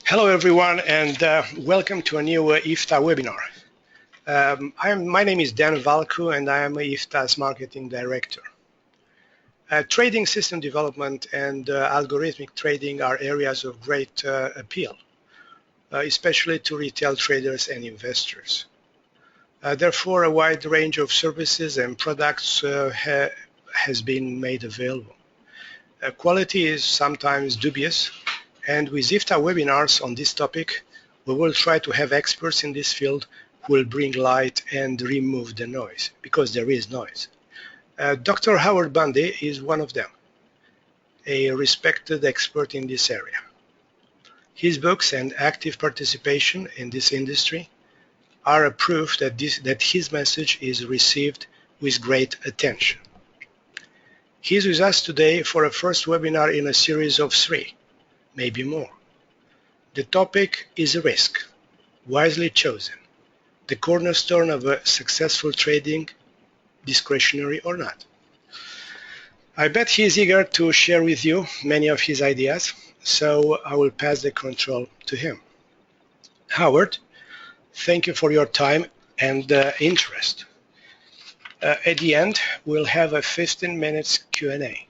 Hello, everyone, and welcome to a new IFTA webinar. My name is Dan Valku, and I am IFTA's Marketing Director. Trading system development and algorithmic trading are areas of great appeal, especially to retail traders and investors. Therefore, a wide range of services and products has been made available. Quality is sometimes dubious, and with IFTA webinars on this topic, we will try to have experts in this field who will bring light and remove the noise, because there is noise. Dr. Howard Bundy is one of them, a respected expert in this area. His books and active participation in this industry are a proof that his message is received with great attention. He is with us today for a first webinar in a series of 3, maybe more. The topic is risk, wisely chosen, the cornerstone of a successful trading, discretionary or not. I bet he is eager to share with you many of his ideas, so I will pass the control to him. Howard, thank you for your time and interest. At the end, we'll have a 15 minutes Q&A.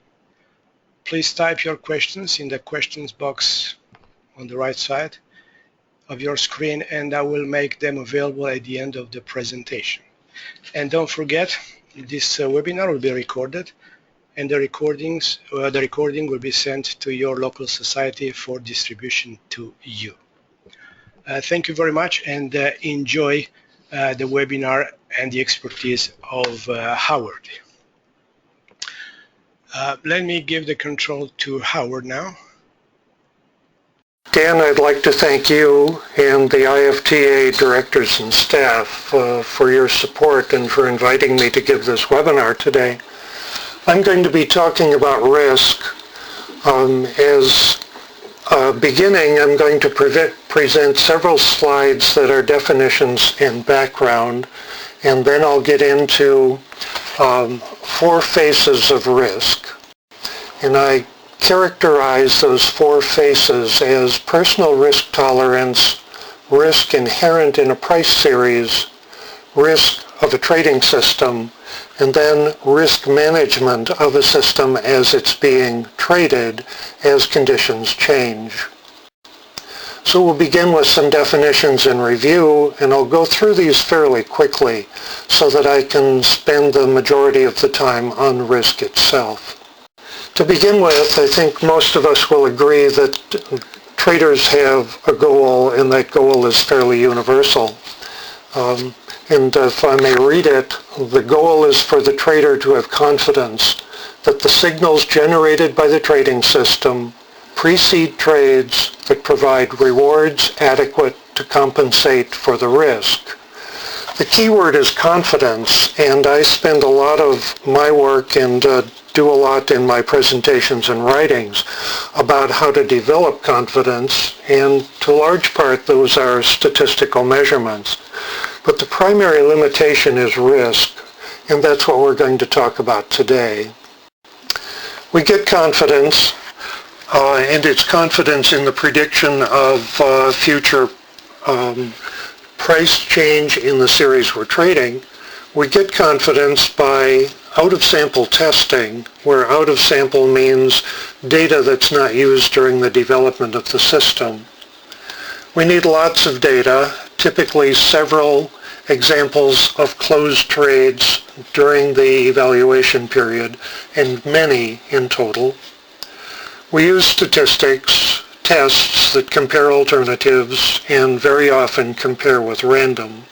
Please type your questions in the questions box on the right side of your screen, and I will make them available at the end of the presentation. And don't forget, this webinar will be recorded, and the recording will be sent to your local society for distribution to you. Thank you very much, and enjoy the webinar and the expertise of Howard. Let me give the control to Howard now. Dan, I'd like to thank you and the IFTA directors and staff for your support and for inviting me to give this webinar today. I'm going to be talking about risk. As a beginning, I'm going to present several slides that are definitions and background, and then I'll get into 4 phases of risk. And I characterize those 4 phases as personal risk tolerance, risk inherent in a price series, risk of a trading system, and then risk management of a system as it's being traded as conditions change. So we'll begin with some definitions and review, and I'll go through these fairly quickly so that I can spend the majority of the time on risk itself. To begin with, I think most of us will agree that traders have a goal, and that goal is fairly universal. And if I may read it, the goal is for the trader to have confidence that the signals generated by the trading system precede trades that provide rewards adequate to compensate for the risk. The key word is confidence, and I spend a lot of my work and do a lot in my presentations and writings about how to develop confidence, and to a large part those are statistical measurements. But the primary limitation is risk, and that's what we're going to talk about today. We get confidence, and it's confidence in the prediction of future price change in the series we're trading. We get confidence by out-of-sample testing, where out-of-sample means data that's not used during the development of the system. We need lots of data, typically several examples of closed trades during the evaluation period, and many in total. We use statistics, tests that compare alternatives, and very often compare with random.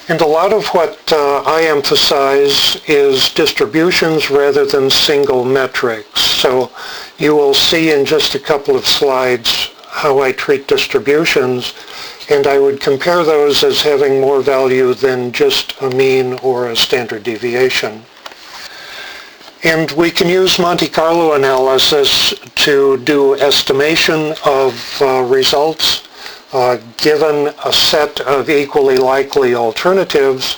And a lot of what I emphasize is distributions rather than single metrics. So you will see in just a couple of slides how I treat distributions, and I would compare those as having more value than just a mean or a standard deviation. And we can use Monte Carlo analysis to do estimation of results. Given a set of equally likely alternatives,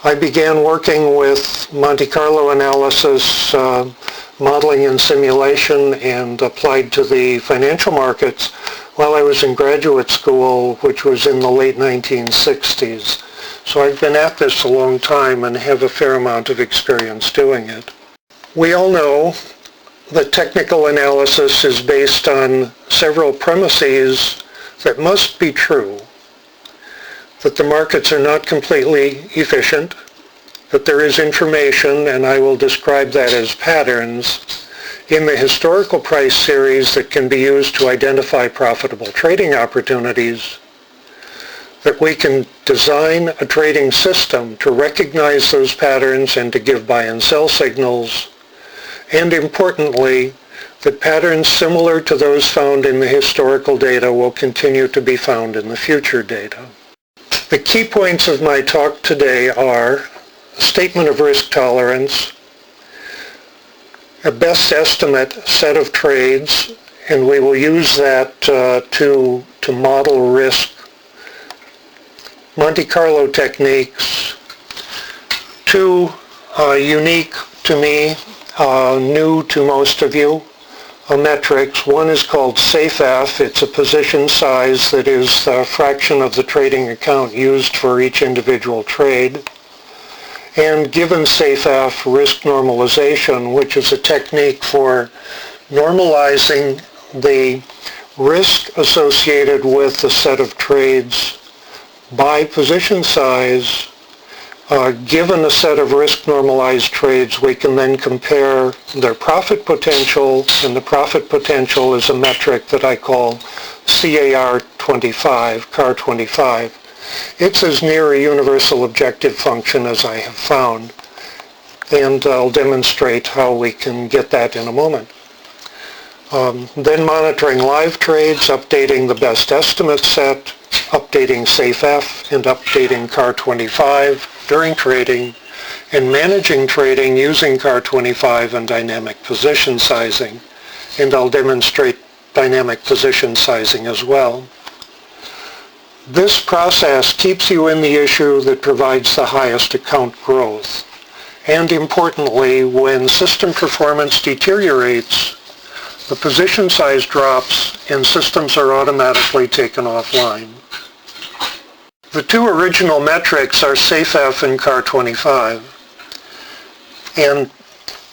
I began working with Monte Carlo analysis, modeling and simulation, and applied to the financial markets while I was in graduate school, which was in the late 1960s. So I've been at this a long time and have a fair amount of experience doing it. We all know that technical analysis is based on several premises that must be true. That the markets are not completely efficient, that there is information, and I will describe that as patterns, in the historical price series that can be used to identify profitable trading opportunities, that we can design a trading system to recognize those patterns and to give buy and sell signals, and importantly, that patterns similar to those found in the historical data will continue to be found in the future data. The key points of my talk today are a statement of risk tolerance, a best estimate set of trades, and we will use that to model risk, Monte Carlo techniques, two unique to me, new to most of you, metrics. One is called SafeF. It's a position size that is a fraction of the trading account used for each individual trade. And given SafeF, risk normalization, which is a technique for normalizing the risk associated with a set of trades by position size. Given a set of risk normalized trades, we can then compare their profit potential, and the profit potential is a metric that I call CAR25. It's as near a universal objective function as I have found, and I'll demonstrate how we can get that in a moment. Then monitoring live trades, updating the best estimate set, updating SafeF, and updating CAR25 during trading, and managing trading using CAR25 and dynamic position sizing. And I'll demonstrate dynamic position sizing as well. This process keeps you in the issue that provides the highest account growth. And importantly, when system performance deteriorates, the position size drops and systems are automatically taken offline. The two original metrics are SafeF and CAR25. And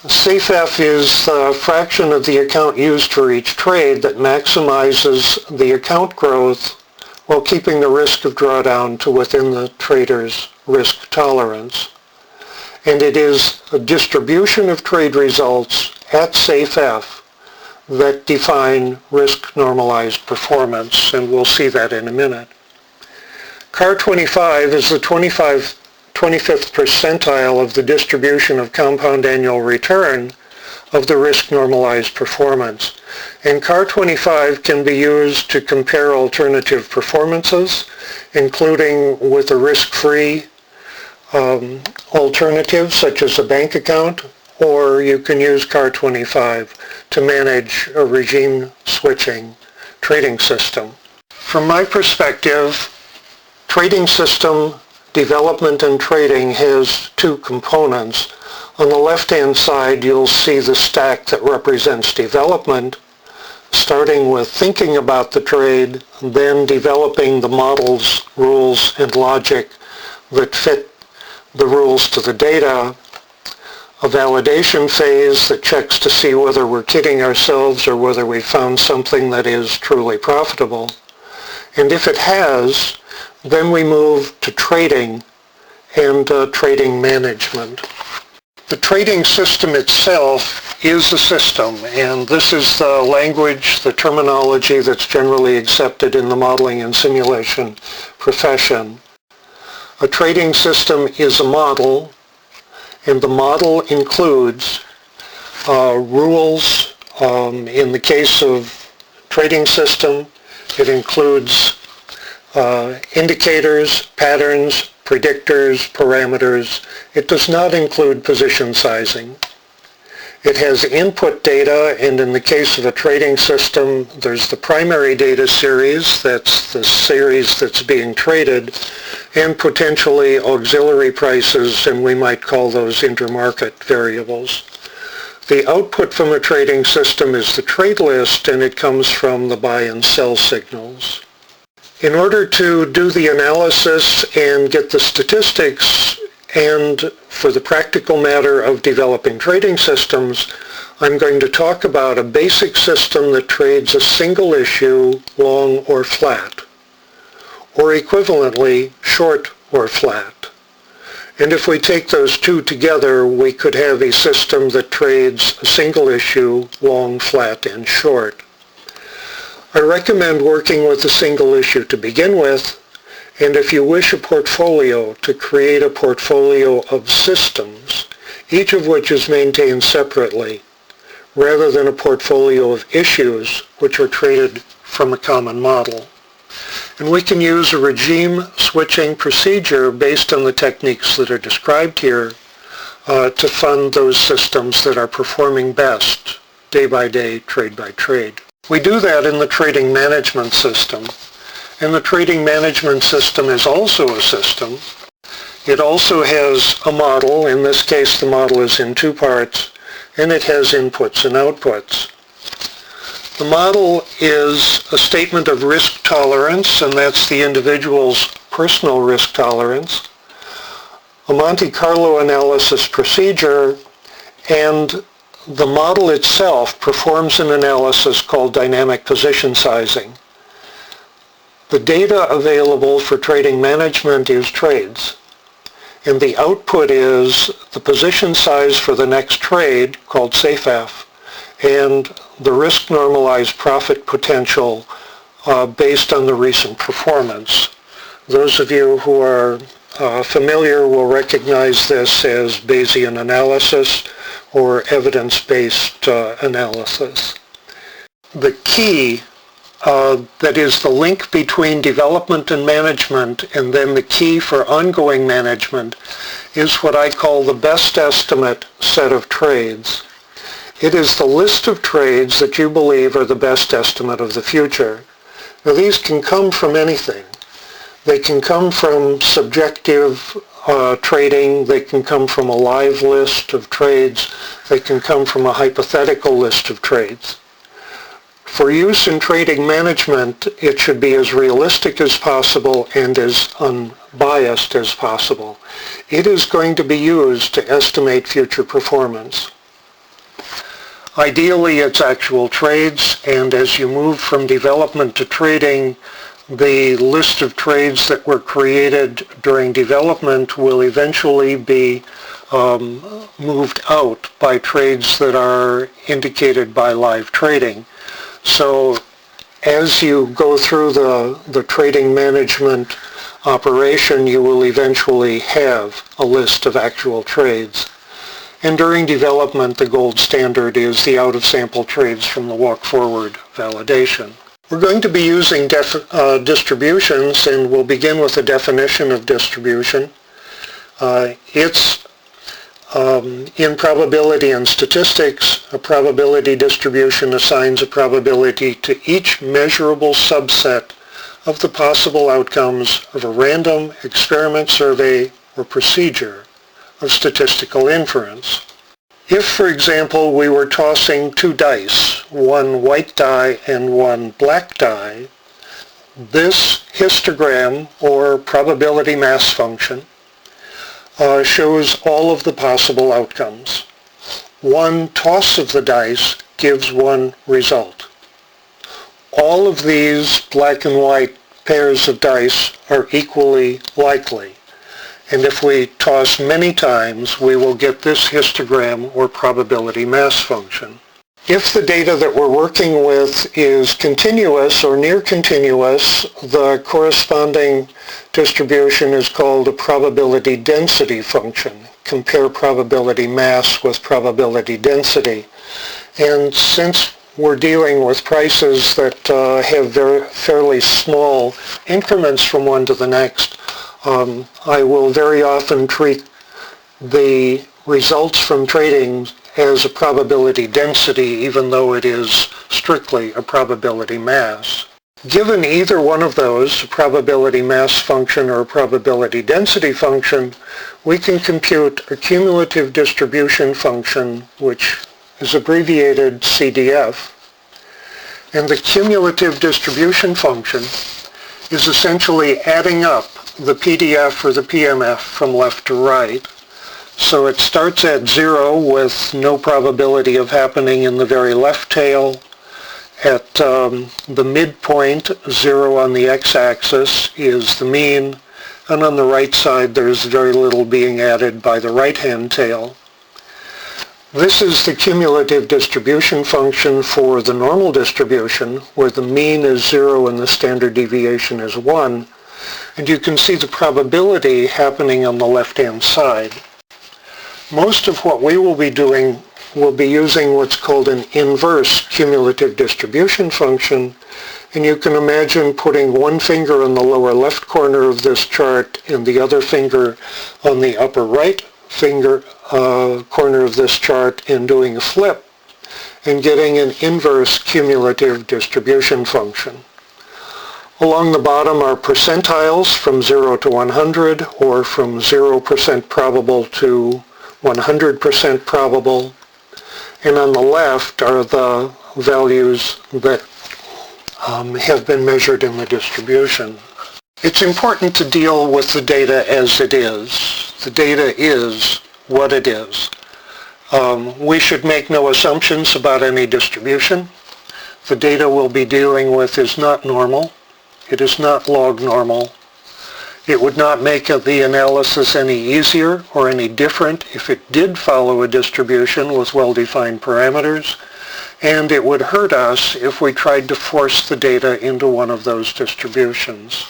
SafeF is the fraction of the account used for each trade that maximizes the account growth while keeping the risk of drawdown to within the trader's risk tolerance. And it is a distribution of trade results at SafeF that define risk normalized performance, and we'll see that in a minute. CAR25 is the 25th percentile of the distribution of compound annual return of the risk normalized performance. And CAR25 can be used to compare alternative performances, including with a risk-free alternative such as a bank account, or you can use CAR25 to manage a regime switching trading system. From my perspective, trading system development and trading has two components. On the left-hand side, you'll see the stack that represents development, starting with thinking about the trade, then developing the models, rules, and logic that fit the rules to the data, a validation phase that checks to see whether we're kidding ourselves or whether we found something that is truly profitable. And if it has, then we move to trading and trading management. The trading system itself is a system, and this is the language, the terminology that's generally accepted in the modeling and simulation profession. A trading system is a model, and the model includes rules. In the case of trading system, it includes indicators, patterns, predictors, parameters. It does not include position sizing. It has input data, and in the case of a trading system, there's the primary data series, that's the series that's being traded, and potentially auxiliary prices, and we might call those intermarket variables. The output from a trading system is the trade list, and it comes from the buy and sell signals. In order to do the analysis and get the statistics, and for the practical matter of developing trading systems, I'm going to talk about a basic system that trades a single issue, long or flat, or equivalently, short or flat. And if we take those two together, we could have a system that trades a single issue, long, flat, and short. I recommend working with a single issue to begin with, and if you wish a portfolio, to create a portfolio of systems, each of which is maintained separately, rather than a portfolio of issues which are traded from a common model. And we can use a regime switching procedure based on the techniques that are described here to fund those systems that are performing best day by day, trade by trade. We do that in the trading management system. And the trading management system is also a system. It also has a model. In this case, the model is in two parts, and it has inputs and outputs. The model is a statement of risk tolerance, and that's the individual's personal risk tolerance, a Monte Carlo analysis procedure, and the model itself performs an analysis called dynamic position sizing. The data available for trading management is trades, and the output is the position size for the next trade, called SAFEF, and the risk normalized profit potential based on the recent performance. Those of you who are familiar will recognize this as Bayesian analysis or evidence-based analysis. The key that is the link between development and management, and then the key for ongoing management, is what I call the best estimate set of trades. It is the list of trades that you believe are the best estimate of the future. Now, these can come from anything. They can come from subjective trading. They can come from a live list of trades. They can come from a hypothetical list of trades. For use in trading management, it should be as realistic as possible and as unbiased as possible. It is going to be used to estimate future performance. Ideally, it's actual trades, and as you move from development to trading, the list of trades that were created during development will eventually be moved out by trades that are indicated by live trading. So as you go through the trading management operation, you will eventually have a list of actual trades. And during development, the gold standard is the out-of-sample trades from the walk-forward validation. We're going to be using distributions, and we'll begin with a definition of distribution. It's in probability and statistics, a probability distribution assigns a probability to each measurable subset of the possible outcomes of a random experiment, survey, or procedure of statistical inference. If, for example, we were tossing two dice, one white die and one black die, this histogram, or probability mass function, shows all of the possible outcomes. One toss of the dice gives one result. All of these black and white pairs of dice are equally likely. And if we toss many times, we will get this histogram or probability mass function. If the data that we're working with is continuous or near continuous, the corresponding distribution is called a probability density function. Compare probability mass with probability density. And since we're dealing with prices that have fairly small increments from one to the next, I will very often treat the results from trading as a probability density, even though it is strictly a probability mass. Given either one of those, a probability mass function or a probability density function, we can compute a cumulative distribution function, which is abbreviated CDF, and the cumulative distribution function is essentially adding up the PDF or the PMF from left to right. So it starts at 0 with no probability of happening in the very left tail. At the midpoint, 0 on the x-axis is the mean, and on the right side there's very little being added by the right-hand tail. This is the cumulative distribution function for the normal distribution, where the mean is 0 and the standard deviation is 1. And you can see the probability happening on the left-hand side. Most of what we will be doing will be using what's called an inverse cumulative distribution function. And you can imagine putting one finger on the lower left corner of this chart and the other finger on the upper right corner of this chart and doing a flip and getting an inverse cumulative distribution function. Along the bottom are percentiles from 0 to 100, or from 0% probable to 100% probable. And on the left are the values that have been measured in the distribution. It's important to deal with the data as it is. The data is what it is. We should make no assumptions about any distribution. The data we'll be dealing with is not normal. It is not log normal. It would not make the analysis any easier or any different if it did follow a distribution with well-defined parameters, and it would hurt us if we tried to force the data into one of those distributions.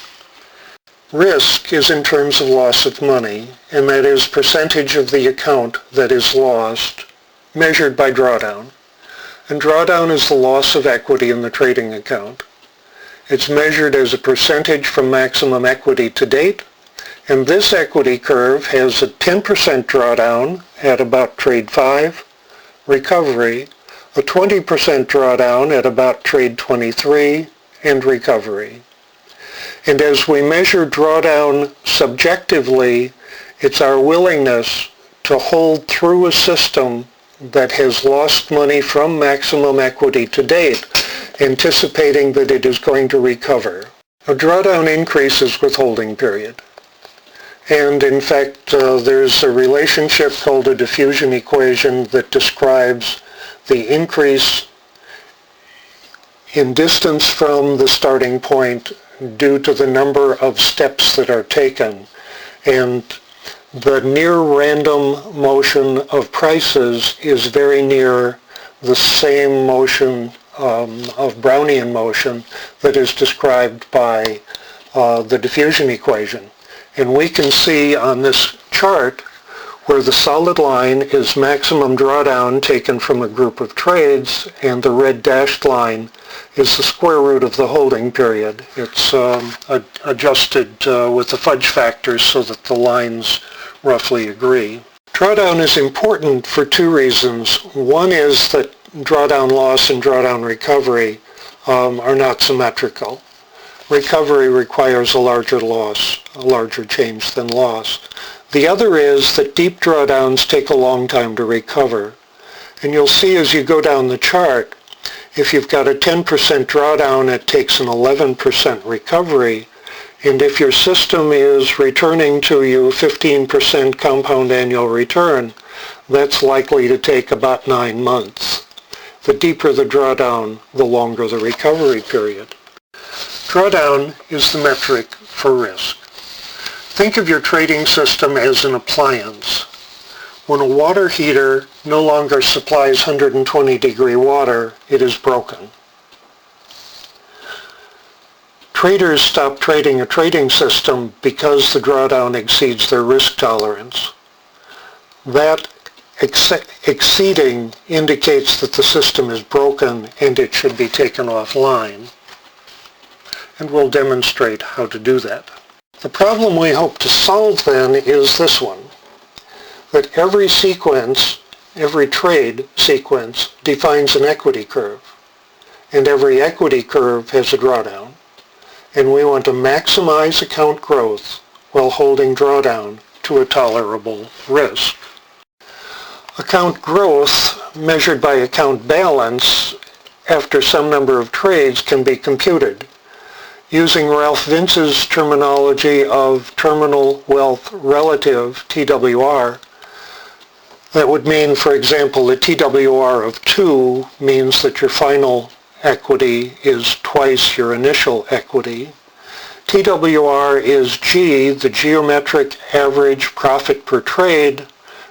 Risk is in terms of loss of money, and that is percentage of the account that is lost, measured by drawdown. And drawdown is the loss of equity in the trading account. It's measured as a percentage from maximum equity to date, and this equity curve has a 10% drawdown at about trade 5, recovery, a 20% drawdown at about trade 23, and recovery. And as we measure drawdown subjectively, it's our willingness to hold through a system that has lost money from maximum equity to date, anticipating that it is going to recover. A drawdown increases with holding period. And in fact, there's a relationship called a diffusion equation that describes the increase in distance from the starting point due to the number of steps that are taken. And the near random motion of prices is very near the same motion of Brownian motion that is described by the diffusion equation. And we can see on this chart where the solid line is maximum drawdown taken from a group of trades, and the red dashed line is the square root of the holding period. It's adjusted with the fudge factors so that the lines roughly agree. Drawdown is important for two reasons. One is that drawdown loss and drawdown recovery are not symmetrical. Recovery requires a larger loss, a larger change than loss. The other is that deep drawdowns take a long time to recover. And you'll see as you go down the chart, if you've got a 10% drawdown, it takes an 11% recovery. And if your system is returning to you 15% compound annual return, that's likely to take about 9 months. The deeper the drawdown, the longer the recovery period. Drawdown is the metric for risk. Think of your trading system as an appliance. When a water heater no longer supplies 120-degree water, it is broken. Traders stop trading a trading system because the drawdown exceeds their risk tolerance. That exceeding indicates that the system is broken and it should be taken offline. And we'll demonstrate how to do that. The problem we hope to solve then is this one, that every sequence, every trade sequence defines an equity curve, and every equity curve has a drawdown, and we want to maximize account growth while holding drawdown to a tolerable risk. Account growth measured by account balance after some number of trades can be computed. Using Ralph Vince's terminology of terminal wealth relative, TWR, that would mean, for example, a TWR of 2 means that your final equity is twice your initial equity. TWR is G, the geometric average profit per trade,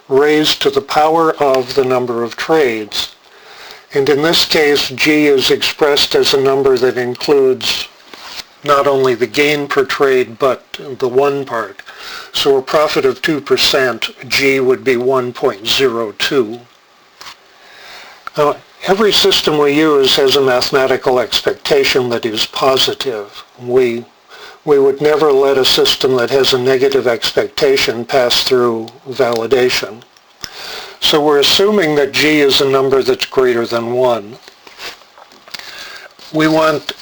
raised to the power of the number of trades. And in this case, G is expressed as a number that includes not only the gain per trade, but the 1 part. So a profit of 2%, G would be 1.02. Now, every system we use has a mathematical expectation that is positive. We would never let a system that has a negative expectation pass through validation. So we're assuming that G is a number that's greater than 1. We want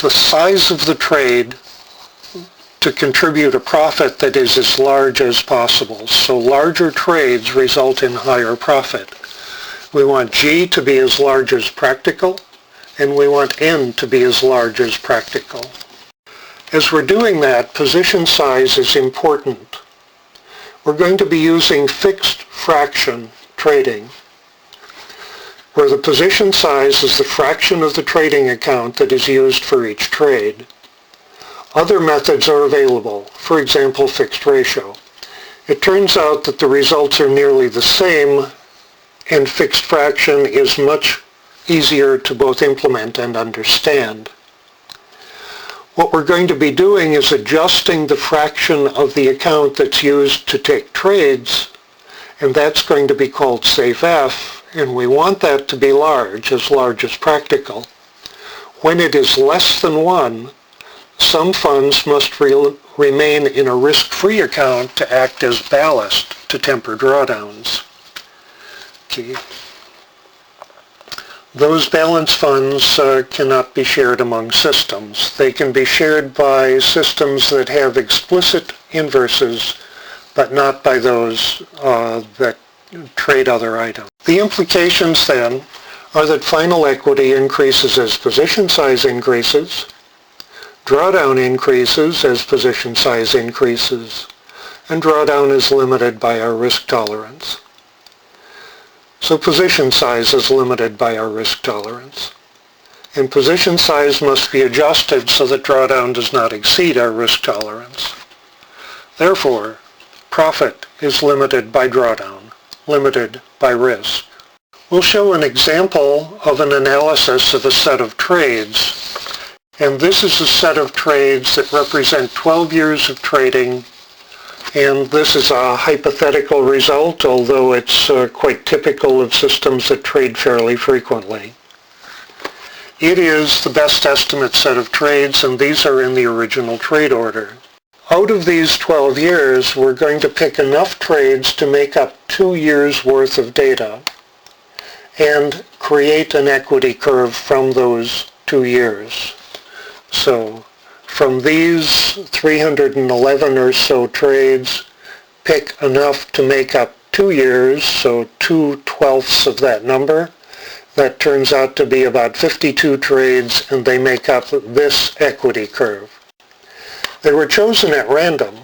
the size of the trade to contribute a profit that is as large as possible. So larger trades result in higher profit. We want G to be as large as practical, and we want N to be as large as practical. As we're doing that, position size is important. We're going to be using fixed fraction trading, where the position size is the fraction of the trading account that is used for each trade. Other methods are available, for example, fixed ratio. It turns out that the results are nearly the same, and fixed fraction is much easier to both implement and understand. What we're going to be doing is adjusting the fraction of the account that's used to take trades, and that's going to be called safe F, and we want that to be large as practical. When it is less than 1, some funds must remain in a risk-free account to act as ballast to temper drawdowns. Okay. Those balance funds cannot be shared among systems. They can be shared by systems that have explicit inverses, but not by those that trade other items. The implications then are that final equity increases as position size increases, drawdown increases as position size increases, and drawdown is limited by our risk tolerance. So position size is limited by our risk tolerance. And position size must be adjusted so that drawdown does not exceed our risk tolerance. Therefore, profit is limited by drawdown, limited by risk. We'll show an example of an analysis of a set of trades. And this is a set of trades that represent 12 years of trading. And this is a hypothetical result, although it's quite typical of systems that trade fairly frequently. It is the best estimate set of trades, and these are in the original trade order. Out of these 12 years, we're going to pick enough trades to make up 2 years' worth of data and create an equity curve from those 2 years. So from these 311 or so trades, pick enough to make up 2 years, so 2/12ths of that number. That turns out to be about 52 trades, and they make up this equity curve. They were chosen at random,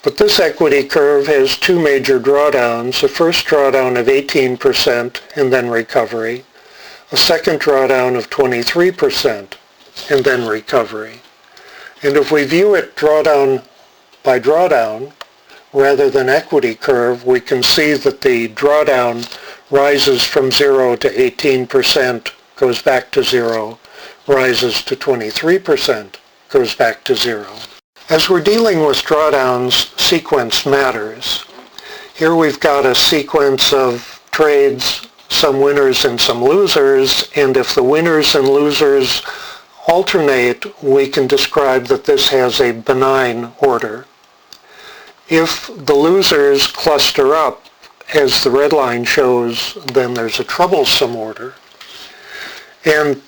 but this equity curve has 2 major drawdowns, a first drawdown of 18% and then recovery, a second drawdown of 23% and then recovery. And if we view it drawdown by drawdown, rather than equity curve, we can see that the drawdown rises from 0 to 18%, goes back to 0, rises to 23%, goes back to 0. As we're dealing with drawdowns, sequence matters. Here we've got a sequence of trades, some winners and some losers, and if the winners and losers alternate, we can describe that this has a benign order. If the losers cluster up, as the red line shows, then there's a troublesome order. And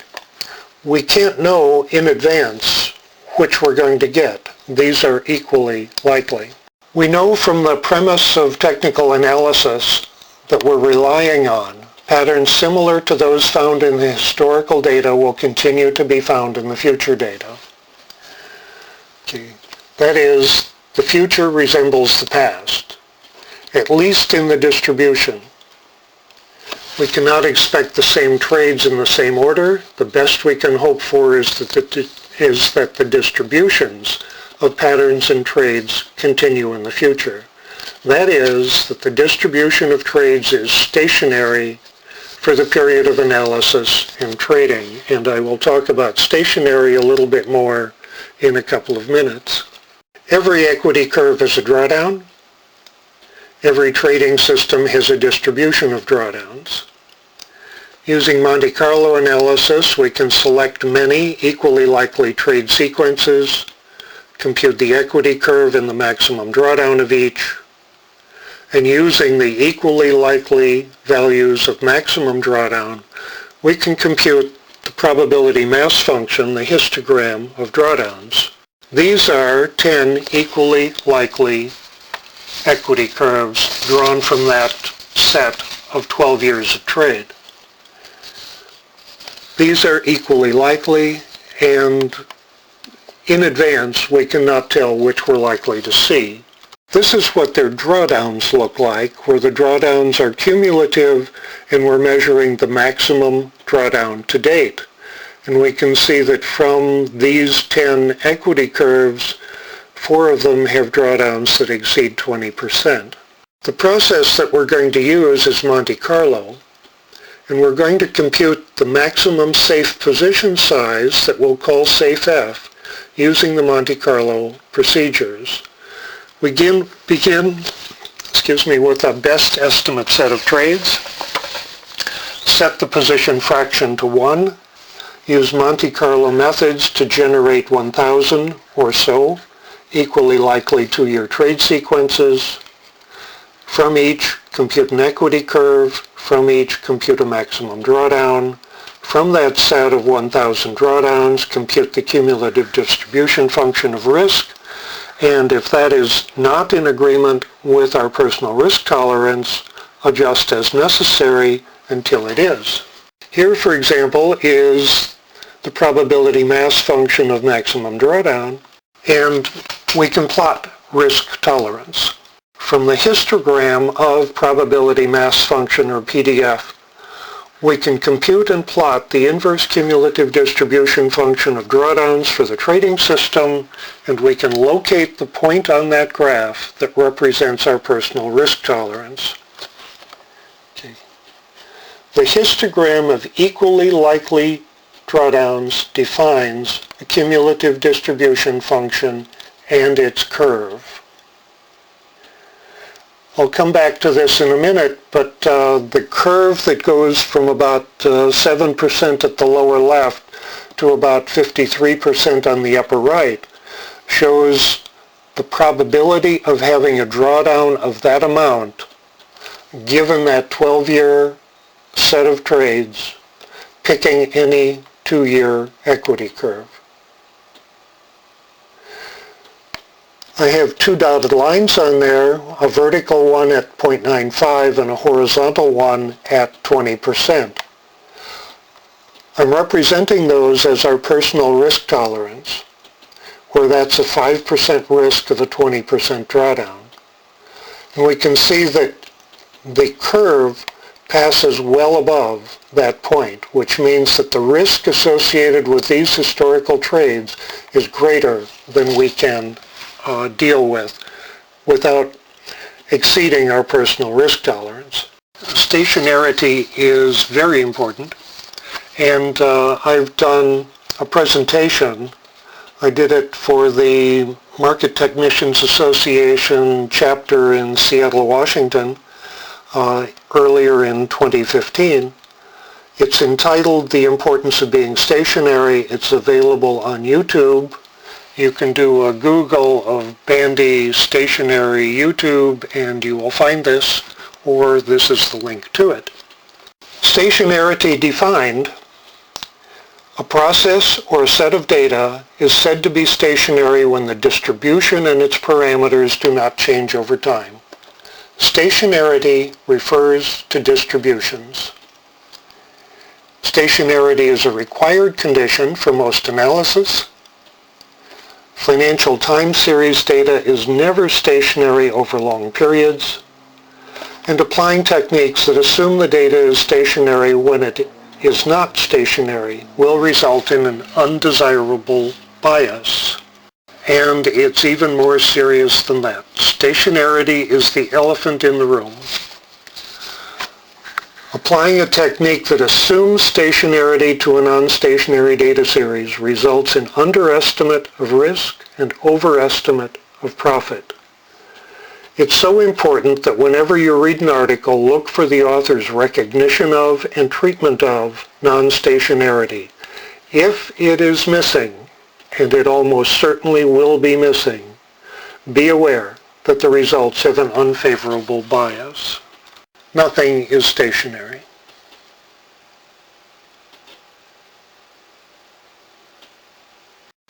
we can't know in advance which we're going to get. These are equally likely. We know from the premise of technical analysis that we're relying on, Patterns similar to those found in the historical data will continue to be found in the future data. Okay. That is, the future resembles the past, at least in the distribution. We cannot expect the same trades in the same order. The best we can hope for is that the distributions of patterns and trades continue in the future. That is, that the distribution of trades is stationary for the period of analysis and trading. And I will talk about stationary a little bit more in a couple of minutes. Every equity curve is a drawdown. Every trading system has a distribution of drawdowns. Using Monte Carlo analysis, we can select many equally likely trade sequences, compute the equity curve and the maximum drawdown of each, and using the equally likely values of maximum drawdown, we can compute the probability mass function, the histogram of drawdowns. These are 10 equally likely equity curves drawn from that set of 12 years of trade. These are equally likely, and in advance we cannot tell which we're likely to see. This is what their drawdowns look like, where the drawdowns are cumulative and we're measuring the maximum drawdown to date. And we can see that from these 10 equity curves, 4 of them have drawdowns that exceed 20%. The process that we're going to use is Monte Carlo, and we're going to compute the maximum safe position size that we'll call safe F using the Monte Carlo procedures. We begin with a best estimate set of trades, set the position fraction to 1, use Monte Carlo methods to generate 1,000 or so equally likely 2-year trade sequences. From each, compute an equity curve. From each, compute a maximum drawdown. From that set of 1,000 drawdowns, compute the cumulative distribution function of risk. And if that is not in agreement with our personal risk tolerance, adjust as necessary until it is. Here, for example, is the probability mass function of maximum drawdown, and we can plot risk tolerance. From the histogram of probability mass function, or PDF, we can compute and plot the inverse cumulative distribution function of drawdowns for the trading system, and we can locate the point on that graph that represents our personal risk tolerance. Okay. The histogram of equally likely drawdowns defines a cumulative distribution function and its curve. I'll come back to this in a minute, but the curve that goes from about 7% at the lower left to about 53% on the upper right shows the probability of having a drawdown of that amount given that 12-year set of trades, picking any 2-year equity curve. I have 2 dotted lines on there, a vertical one at 0.95 and a horizontal one at 20%. I'm representing those as our personal risk tolerance, where that's a 5% risk of a 20% drawdown. And we can see that the curve passes well above that point, which means that the risk associated with these historical trades is greater than we can deal with without exceeding our personal risk tolerance. Stationarity is very important, and I've done a presentation. I did it for the Market Technicians Association chapter in Seattle, Washington, earlier in 2015. It's entitled The Importance of Being Stationary. It's available on YouTube. You can do a Google of Bandy Stationary YouTube and you will find this, or this is the link to it. Stationarity defined: a process or a set of data is said to be stationary when the distribution and its parameters do not change over time. Stationarity refers to distributions. Stationarity is a required condition for most analysis. Financial time series data is never stationary over long periods. And applying techniques that assume the data is stationary when it is not stationary will result in an undesirable bias. And it's even more serious than that. Stationarity is the elephant in the room. Applying a technique that assumes stationarity to a non-stationary data series results in underestimate of risk and overestimate of profit. It's so important that whenever you read an article, look for the author's recognition of and treatment of non-stationarity. If it is missing, and it almost certainly will be missing, be aware that the results have an unfavorable bias. Nothing is stationary.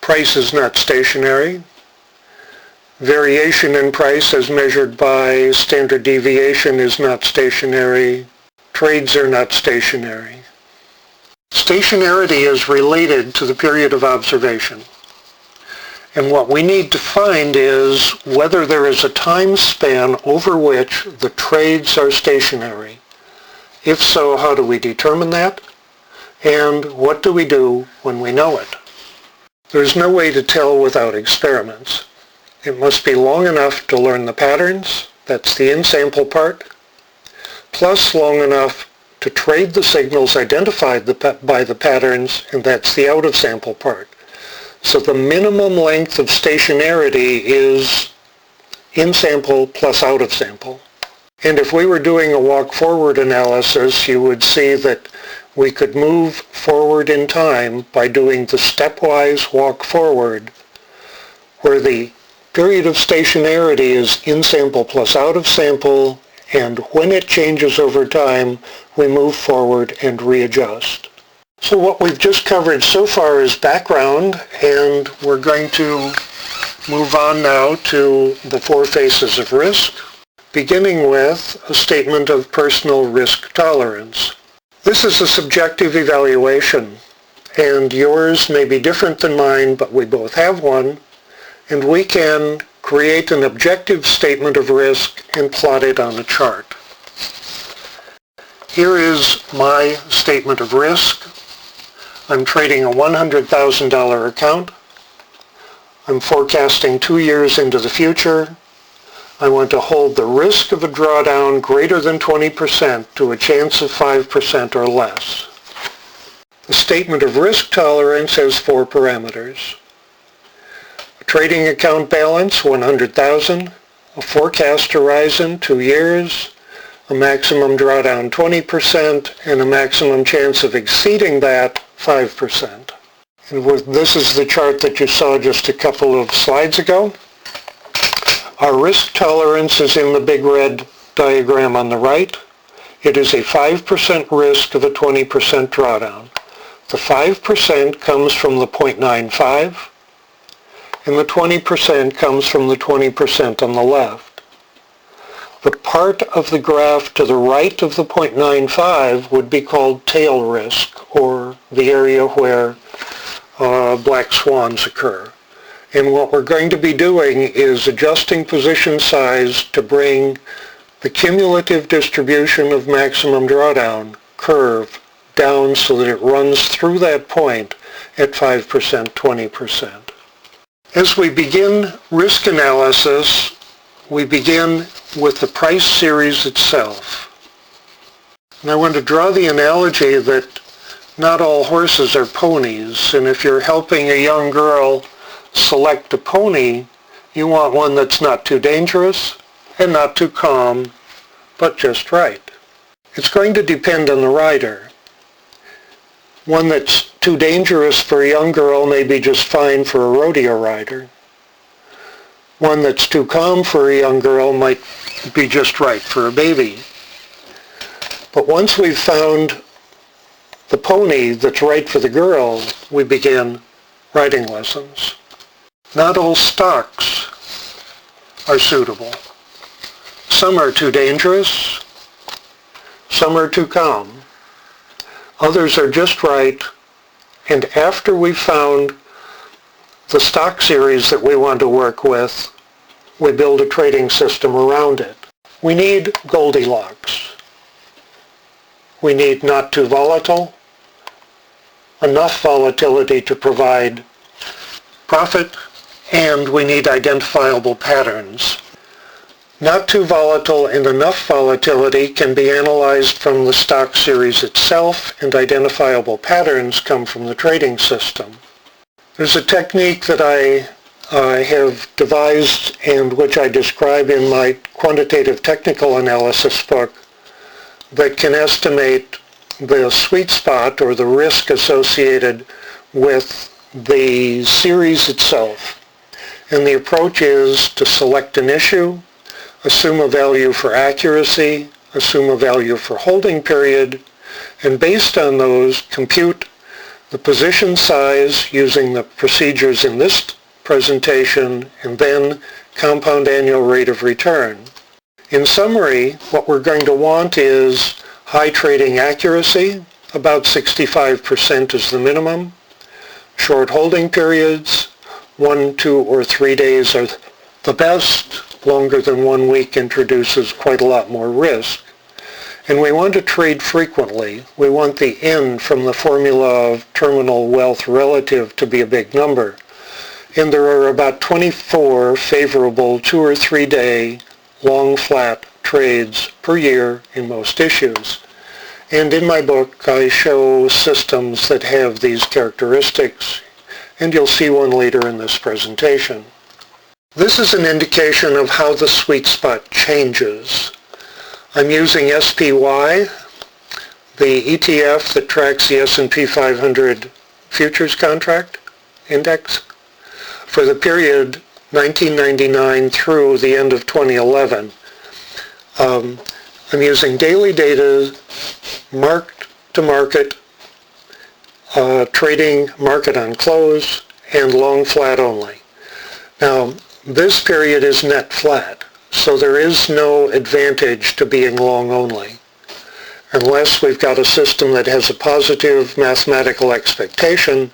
Price is not stationary. Variation in price as measured by standard deviation is not stationary. Trades are not stationary. Stationarity is related to the period of observation. And what we need to find is whether there is a time span over which the trades are stationary. If so, how do we determine that? And what do we do when we know it? There's no way to tell without experiments. It must be long enough to learn the patterns, that's the in-sample part, plus long enough to trade the signals identified by the patterns, and that's the out-of-sample part. So the minimum length of stationarity is in-sample plus out-of-sample. And if we were doing a walk-forward analysis, you would see that we could move forward in time by doing the stepwise walk-forward, where the period of stationarity is in-sample plus out-of-sample, and when it changes over time, we move forward and readjust. So what we've just covered so far is background, and we're going to move on now to the four faces of risk, beginning with a statement of personal risk tolerance. This is a subjective evaluation, and yours may be different than mine, but we both have one, and we can create an objective statement of risk and plot it on a chart. Here is my statement of risk. I'm trading a $100,000 account. I'm forecasting 2 years into the future. I want to hold the risk of a drawdown greater than 20% to a chance of 5% or less. The statement of risk tolerance has 4 parameters. A trading account balance, 100,000, a forecast horizon, 2 years, a maximum drawdown 20%, and a maximum chance of exceeding that 5%. And this is the chart that you saw just a couple of slides ago. Our risk tolerance is in the big red diagram on the right. It is a 5% risk of a 20% drawdown. The 5% comes from the 0.95, and the 20% comes from the 20% on the left. The part of the graph to the right of the 0.95 would be called tail risk, or the area where black swans occur. And what we're going to be doing is adjusting position size to bring the cumulative distribution of maximum drawdown curve down so that it runs through that point at 5%, 20%. As we begin risk analysis, we begin with the price series itself. And I want to draw the analogy that not all horses are ponies, and if you're helping a young girl select a pony, you want one that's not too dangerous and not too calm, but just right. It's going to depend on the rider. One that's too dangerous for a young girl may be just fine for a rodeo rider. One that's too calm for a young girl might be just right for a baby. But once we've found the pony that's right for the girl, we begin riding lessons. Not all stocks are suitable. Some are too dangerous. Some are too calm. Others are just right. And after we've found the stock series that we want to work with, we build a trading system around it. We need Goldilocks. We need not too volatile, enough volatility to provide profit, and we need identifiable patterns. Not too volatile and enough volatility can be analyzed from the stock series itself, and identifiable patterns come from the trading system. There's a technique that I have devised and which I describe in my quantitative technical analysis book that can estimate the sweet spot or the risk associated with the series itself. And the approach is to select an issue, assume a value for accuracy, assume a value for holding period, and based on those, compute the position size using the procedures in this presentation, and then compound annual rate of return. In summary, what we're going to want is high trading accuracy, about 65% is the minimum, short holding periods, 1, 2, or 3 days are the best. Longer than 1 week introduces quite a lot more risk. And we want to trade frequently. We want the N from the formula of terminal wealth relative to be a big number. And there are about 24 favorable 2 or 3 day long flat trades per year in most issues. And in my book I show systems that have these characteristics, and you'll see one later in this presentation. This is an indication of how the sweet spot changes. I'm using SPY, the ETF that tracks the S&P 500 futures contract index, for the period 1999 through the end of 2011. I'm using daily data, mark-to-market, trading market on close, and long flat only. Now, this period is net flat, so there is no advantage to being long only, unless we've got a system that has a positive mathematical expectation,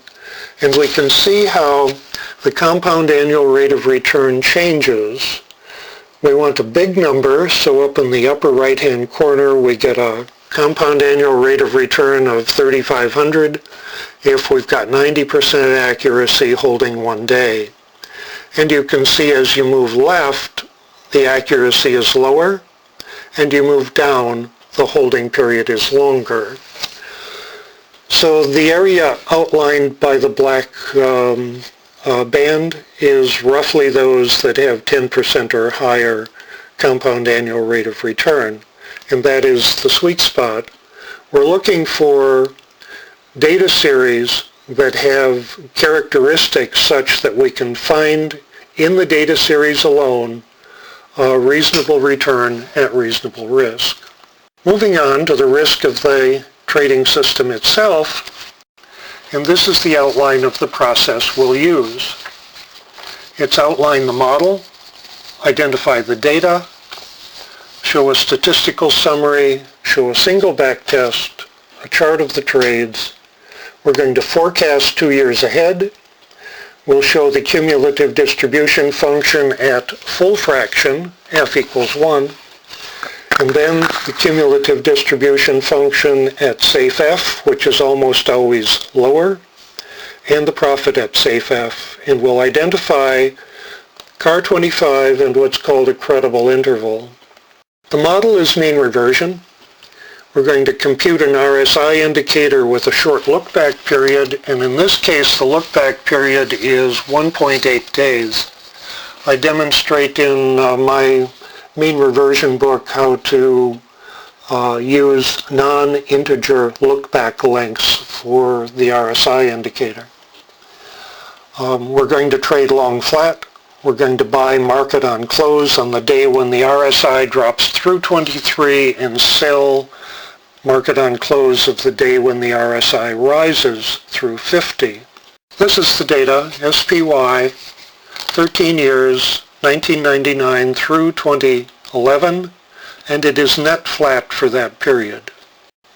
and we can see how the compound annual rate of return changes. We want a big number, so up in the upper right-hand corner we get a compound annual rate of return of 3,500 if we've got 90% accuracy holding 1 day. And you can see as you move left, the accuracy is lower, and you move down, the holding period is longer. So the area outlined by the black band is roughly those that have 10% or higher compound annual rate of return, and that is the sweet spot. We're looking for data series that have characteristics such that we can find in the data series alone a reasonable return at reasonable risk. Moving on to the risk of the trading system itself, and this is the outline of the process we'll use. It's outline the model, identify the data, show a statistical summary, show a single back test, a chart of the trades. We're going to forecast 2 years ahead. We'll show the cumulative distribution function at full fraction, f equals 1, and then the cumulative distribution function at safe f, which is almost always lower, and the profit at safe f. And we'll identify CAR 25 and what's called a credible interval. The model is mean reversion. We're going to compute an RSI indicator with a short look-back period, and in this case the look-back period is 1.8 days. I demonstrate in my mean reversion book how to use non-integer look-back lengths for the RSI indicator. We're going to trade long flat. We're going to buy market on close on the day when the RSI drops through 23 and sell market on close of the day when the RSI rises through 50. This is the data, SPY, 13 years, 1999 through 2011, and it is net flat for that period.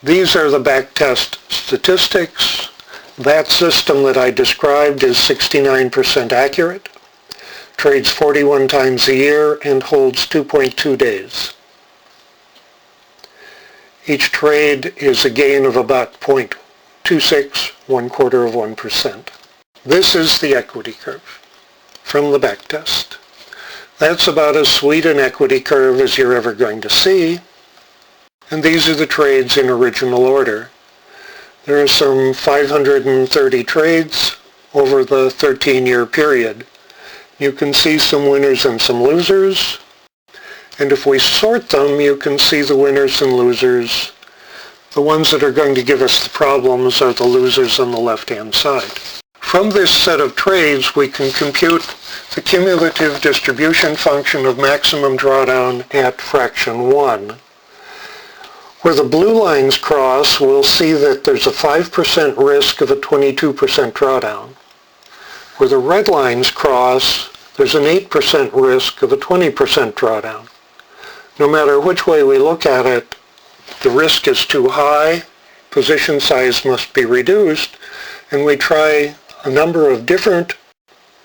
These are the backtest statistics. That system that I described is 69% accurate, trades 41 times a year, and holds 2.2 days. Each trade is a gain of about 0.26, 1/4%. This is the equity curve from the backtest. That's about as sweet an equity curve as you're ever going to see. And these are the trades in original order. There are some 530 trades over the 13-year period. You can see some winners and some losers. And if we sort them, you can see the winners and losers. The ones that are going to give us the problems are the losers on the left-hand side. From this set of trades, we can compute the cumulative distribution function of maximum drawdown at fraction 1. Where the blue lines cross, we'll see that there's a 5% risk of a 22% drawdown. Where the red lines cross, there's an 8% risk of a 20% drawdown. No matter which way we look at it, the risk is too high, position size must be reduced, and we try a number of different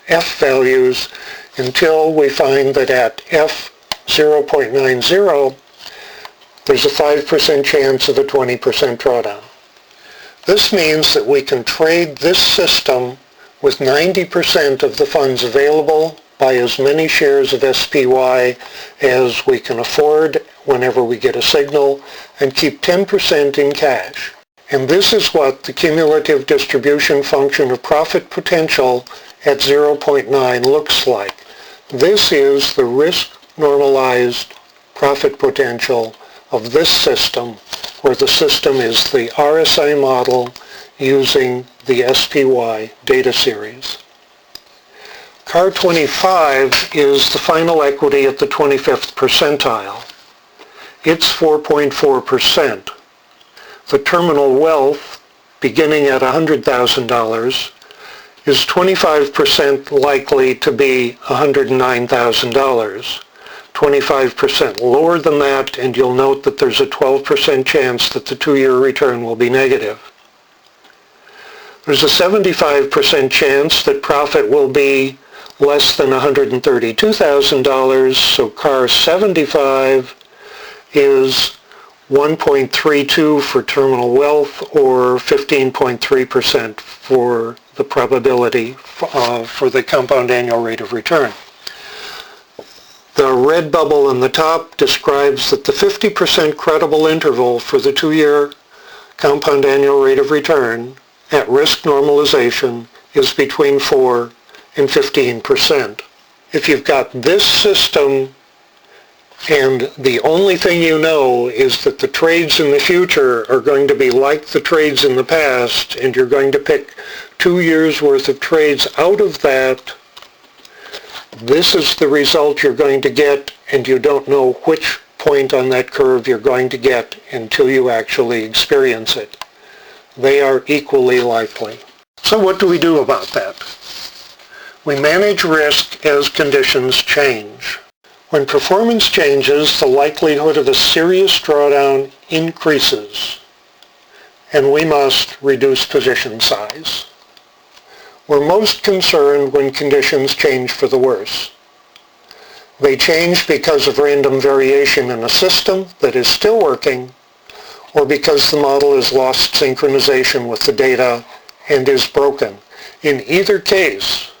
F values until we find that at F 0.90, there's a 5% chance of a 20% drawdown. This means that we can trade this system with 90% of the funds available buy as many shares of SPY as we can afford whenever we get a signal, and keep 10% in cash. And this is what the cumulative distribution function of profit potential at 0.9 looks like. This is the risk-normalized profit potential of this system, where the system is the RSI model using the SPY data series. CAR 25 is the final equity at the 25th percentile. It's 4.4%. The terminal wealth, beginning at $100,000, is 25% likely to be $109,000. 25% lower than that, and you'll note that there's a 12% chance that the 2-year return will be negative. There's a 75% chance that profit will be less than $132,000, so CAR 75 is 1.32 for terminal wealth, or 15.3% for the probability for the compound annual rate of return. The red bubble in the top describes that the 50% credible interval for the 2-year compound annual rate of return at risk normalization is between 4 and 15%. If you've got this system and the only thing you know is that the trades in the future are going to be like the trades in the past, and you're going to pick 2 years worth of trades out of that, this is the result you're going to get, and you don't know which point on that curve you're going to get until you actually experience it. They are equally likely. So what do we do about that? We manage risk as conditions change. When performance changes, the likelihood of a serious drawdown increases, and we must reduce position size. We're most concerned when conditions change for the worse. They change because of random variation in a system that is still working, or because the model has lost synchronization with the data and is broken. In either case,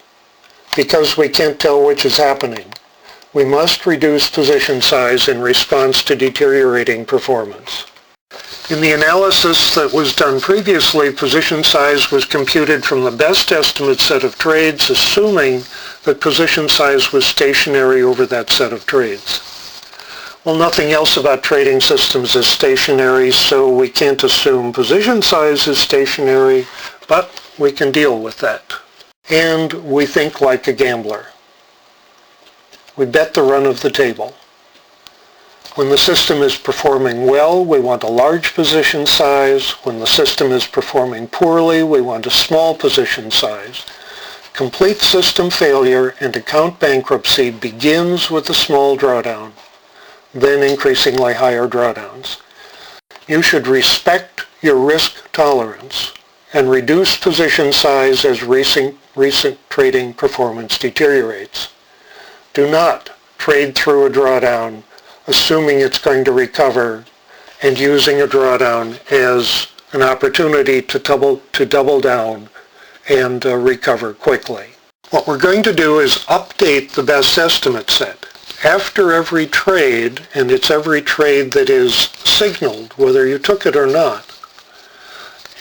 because we can't tell which is happening, we must reduce position size in response to deteriorating performance. In the analysis that was done previously, position size was computed from the best estimate set of trades, assuming that position size was stationary over that set of trades. Well, nothing else about trading systems is stationary, so we can't assume position size is stationary, but we can deal with that. And we think like a gambler. We bet the run of the table. When the system is performing well, we want a large position size. When the system is performing poorly, we want a small position size. Complete system failure and account bankruptcy begins with a small drawdown, then increasingly higher drawdowns. you should respect your risk tolerance and reduce position size as recent trading performance deteriorates. Do not trade through a drawdown assuming it's going to recover and using a drawdown as an opportunity to double down and recover quickly. What we're going to do is update the best estimate set. After every trade, and it's every trade that is signaled, whether you took it or not,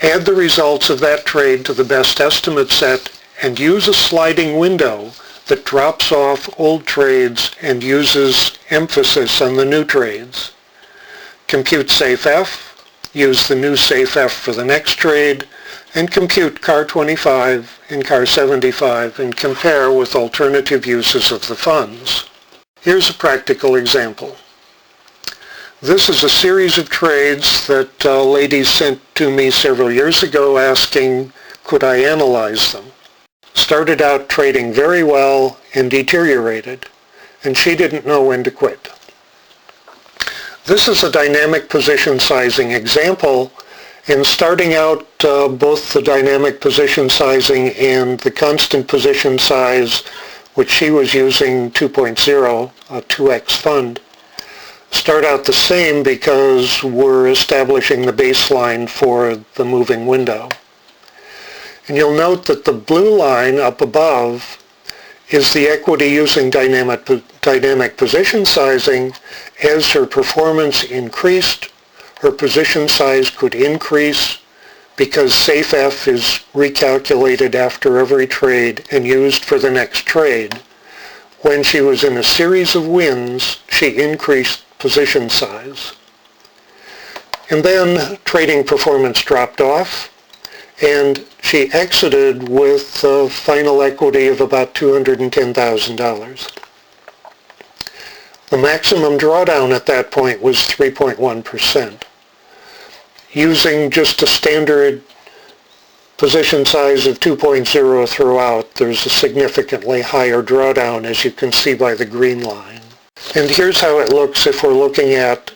add the results of that trade to the best estimate set and use a sliding window that drops off old trades and uses emphasis on the new trades. Compute SafeF, use the new SafeF for the next trade, and compute CAR 25 and CAR 75 and compare with alternative uses of the funds. Here's a practical example. This is a series of trades that ladies sent to me several years ago asking, could I analyze them? Started out trading very well and deteriorated, and she didn't know when to quit. This is a dynamic position sizing example, and starting out both the dynamic position sizing and the constant position size, which she was using 2.0, a 2x fund, start out the same because we're establishing the baseline for the moving window. And you'll note that the blue line up above is the equity using dynamic position sizing. As her performance increased, her position size could increase because SafeF is recalculated after every trade and used for the next trade. When she was in a series of wins, she increased position size. And then trading performance dropped off, and she exited with a final equity of about $210,000. The maximum drawdown at that point was 3.1%. Using just a standard position size of 2.0 throughout, there's a significantly higher drawdown, as you can see by the green line. And here's how it looks if we're looking at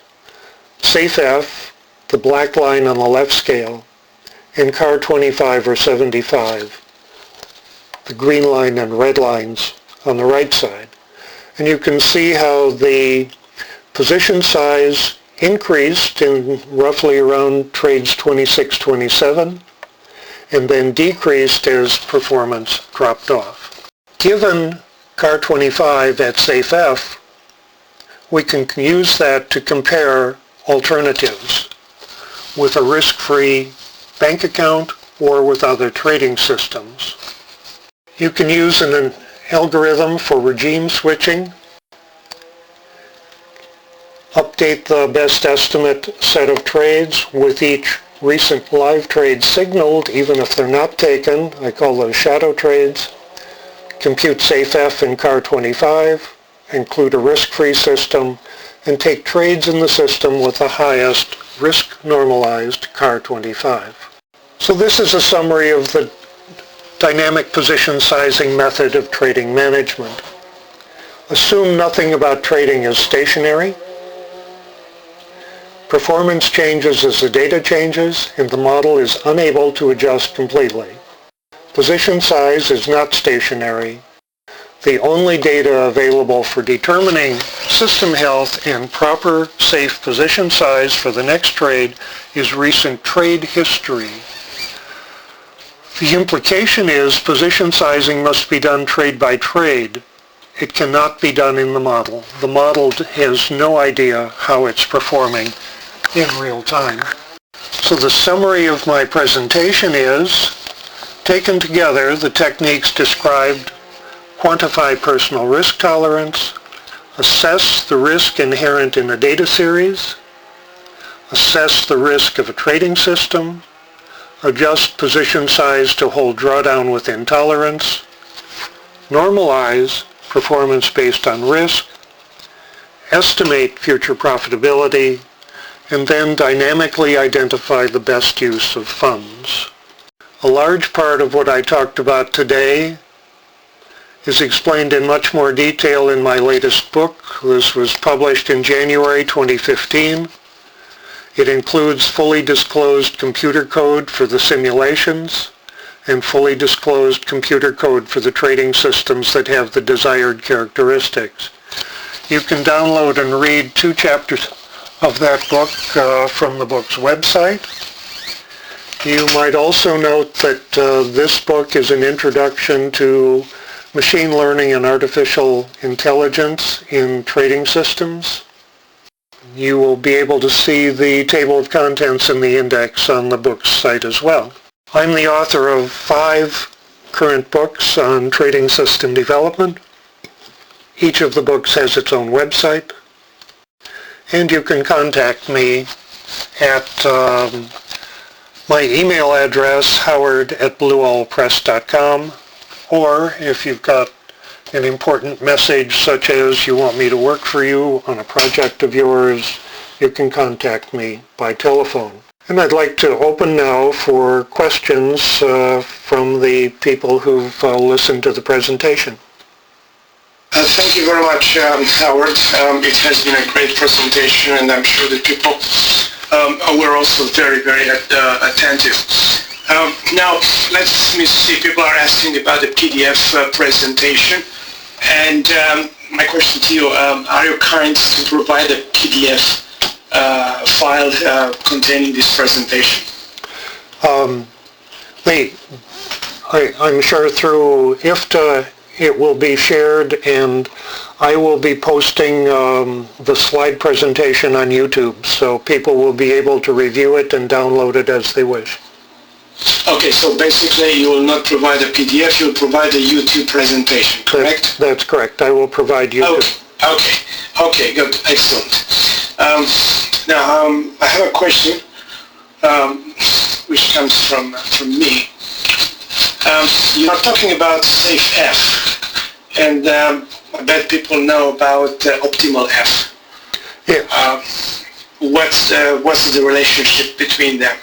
SafeF, the black line on the left scale, and CAR 25 or 75, the green line and red lines on the right side. And you can see how the position size increased in roughly around trades 26, 27, and then decreased as performance dropped off. Given CAR 25 at SafeF, we can use that to compare alternatives with a risk-free bank account or with other trading systems. You can use an algorithm for regime switching, update the best estimate set of trades with each recent live trade signaled, even if they're not taken. I call those shadow trades. Compute SafeF in CAR 25, include a risk-free system, and take trades in the system with the highest risk-normalized CAR 25. So this is a summary of the dynamic position sizing method of trading management. Assume nothing about trading is stationary. Performance changes as the data changes, and the model is unable to adjust completely. Position size is not stationary. The only data available for determining system health and proper safe position size for the next trade is recent trade history. The implication is position sizing must be done trade by trade. It cannot be done in the model. The model has no idea how it's performing in real time. So the summary of my presentation is, taken together, the techniques described quantify personal risk tolerance, assess the risk inherent in a data series, assess the risk of a trading system, adjust position size to hold drawdown within tolerance, normalize performance based on risk, estimate future profitability, and then dynamically identify the best use of funds. A large part of what I talked about today is explained in much more detail in my latest book. This was published in January 2015. It includes fully disclosed computer code for the simulations and fully disclosed computer code for the trading systems that have the desired characteristics. You can download and read 2 chapters of that book from the book's website. You might also note that this book is an introduction to machine learning and artificial intelligence in trading systems. You will be able to see the table of contents in the index on the book's site as well. I'm the author of 5 current books on trading system development. Each of the books has its own website, and you can contact me at my email address, howard@blueowlpress.com, or if you've got an important message such as you want me to work for you on a project of yours, you can contact me by telephone. And I'd like to open now for questions from the people who've listened to the presentation. Thank you very much, Howard. It has been a great presentation, and I'm sure that people were also very, very attentive. Now, let me see. People are asking about the PDF presentation. And my question to you, are you kind to provide a PDF file containing this presentation? I'm sure through IFTA it will be shared, and I will be posting the slide presentation on YouTube, so people will be able to review it and download it as they wish. Okay, so basically you will not provide a PDF, you'll provide a YouTube presentation, correct? That's correct. I will provide YouTube. Okay, good, excellent. Now, I have a question which comes from me. You are talking about SafeF, and I bet people know about Optimal F. Yeah. What's the relationship between them?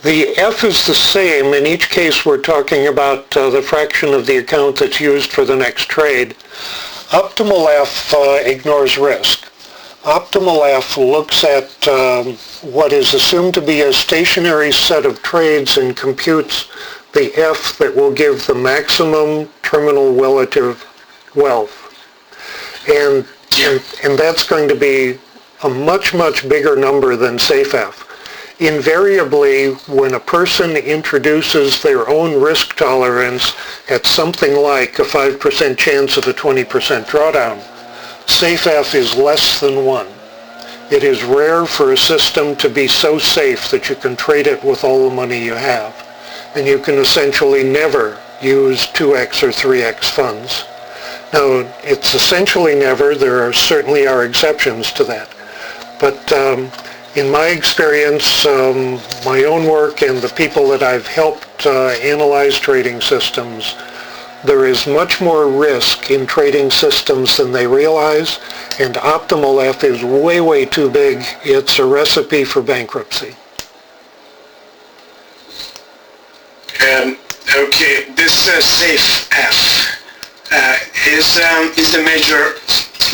The F is the same. In each case, we're talking about the fraction of the account that's used for the next trade. Optimal F ignores risk. Optimal F looks at what is assumed to be a stationary set of trades and computes the F that will give the maximum terminal relative wealth. And that's going to be a much, much bigger number than SafeF. Invariably, when a person introduces their own risk tolerance at something like a 5% chance of a 20% drawdown, SafeF is less than 1. It is rare for a system to be so safe that you can trade it with all the money you have, and you can essentially never use 2x or 3x funds. Now, it's essentially never. There certainly are exceptions to that. But in my experience, my own work and the people that I've helped analyze trading systems, there is much more risk in trading systems than they realize, and Optimal F is way, way too big. It's a recipe for bankruptcy. Okay, this SafeF is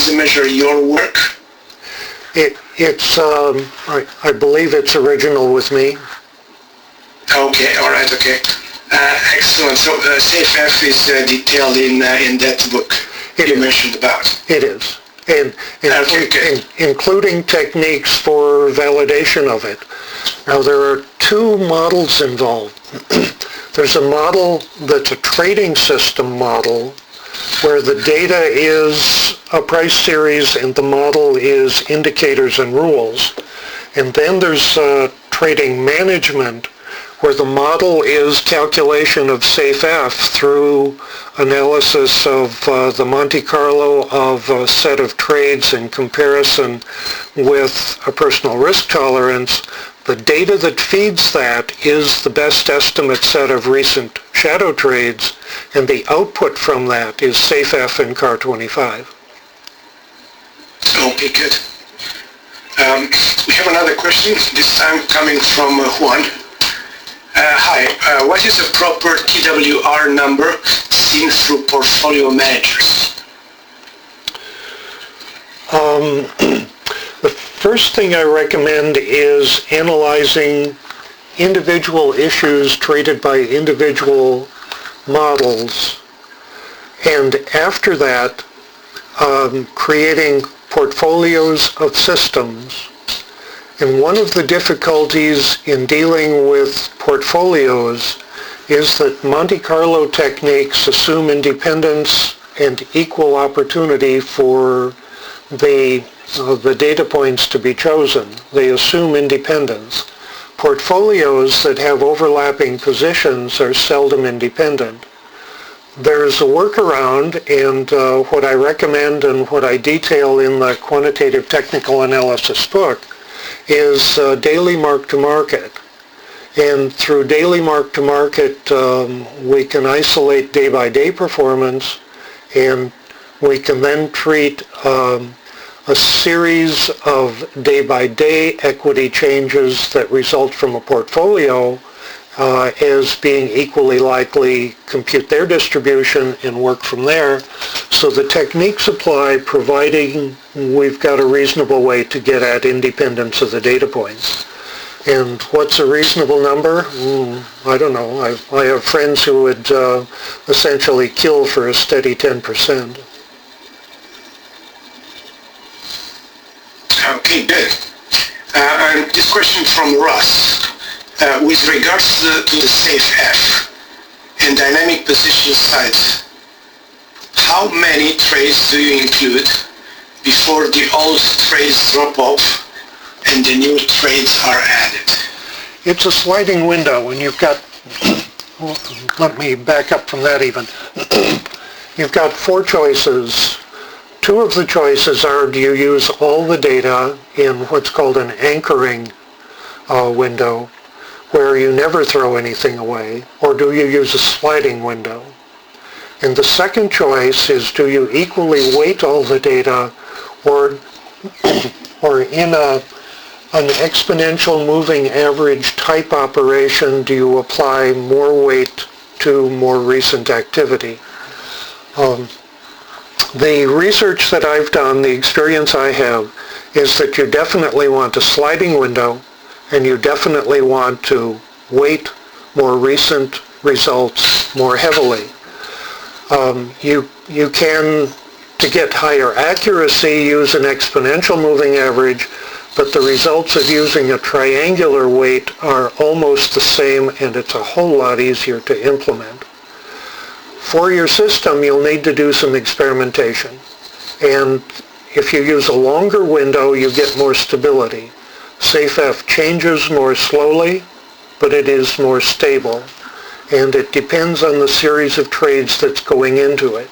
the measure your work? It's I believe it's original with me. Okay, all right, okay. Excellent. So SafeF is detailed in that book you mentioned about. It is. And including techniques for validation of it. Now, there are 2 models involved. There's a model that's a trading system model where the data is a price series and the model is indicators and rules. And then there's trading management where the model is calculation of SafeF through analysis of the Monte Carlo of a set of trades in comparison with a personal risk tolerance. The data that feeds that is the best estimate set of recent shadow trades, and the output from that is SafeF and CAR25. Okay, good. We have another question, this time coming from Juan. Hi, what is a proper TWR number seen through portfolio managers? First thing I recommend is analyzing individual issues treated by individual models, and after that, creating portfolios of systems. And one of the difficulties in dealing with portfolios is that Monte Carlo techniques assume independence and equal opportunity for the data points to be chosen. They assume independence. Portfolios that have overlapping positions are seldom independent. There's a workaround, and what I recommend and what I detail in the quantitative technical analysis book is daily mark-to-market. And through daily mark-to-market, we can isolate day-by-day performance, and we can then treat a series of day-by-day equity changes that result from a portfolio as being equally likely, compute their distribution and work from there. So the techniques apply providing we've got a reasonable way to get at independence of the data points. And what's a reasonable number? I don't know. I have friends who would essentially kill for a steady 10%. Okay, good. And this question from Russ. With regards to the SafeF and dynamic position size, how many trades do you include before the old trades drop off and the new trades are added? It's a sliding window, and you've got, let me back up from that even. You've got 4 choices. 2 of the choices are, do you use all the data in what's called an anchoring window, where you never throw anything away, or do you use a sliding window? And the second choice is, do you equally weight all the data, or in an exponential moving average type operation, do you apply more weight to more recent activity? The research that I've done, the experience I have, is that you definitely want a sliding window, and you definitely want to weight more recent results more heavily. You can, to get higher accuracy, use an exponential moving average, but the results of using a triangular weight are almost the same, and it's a whole lot easier to implement. For your system, you'll need to do some experimentation. And if you use a longer window, you get more stability. SafeF changes more slowly, but it is more stable. And it depends on the series of trades that's going into it.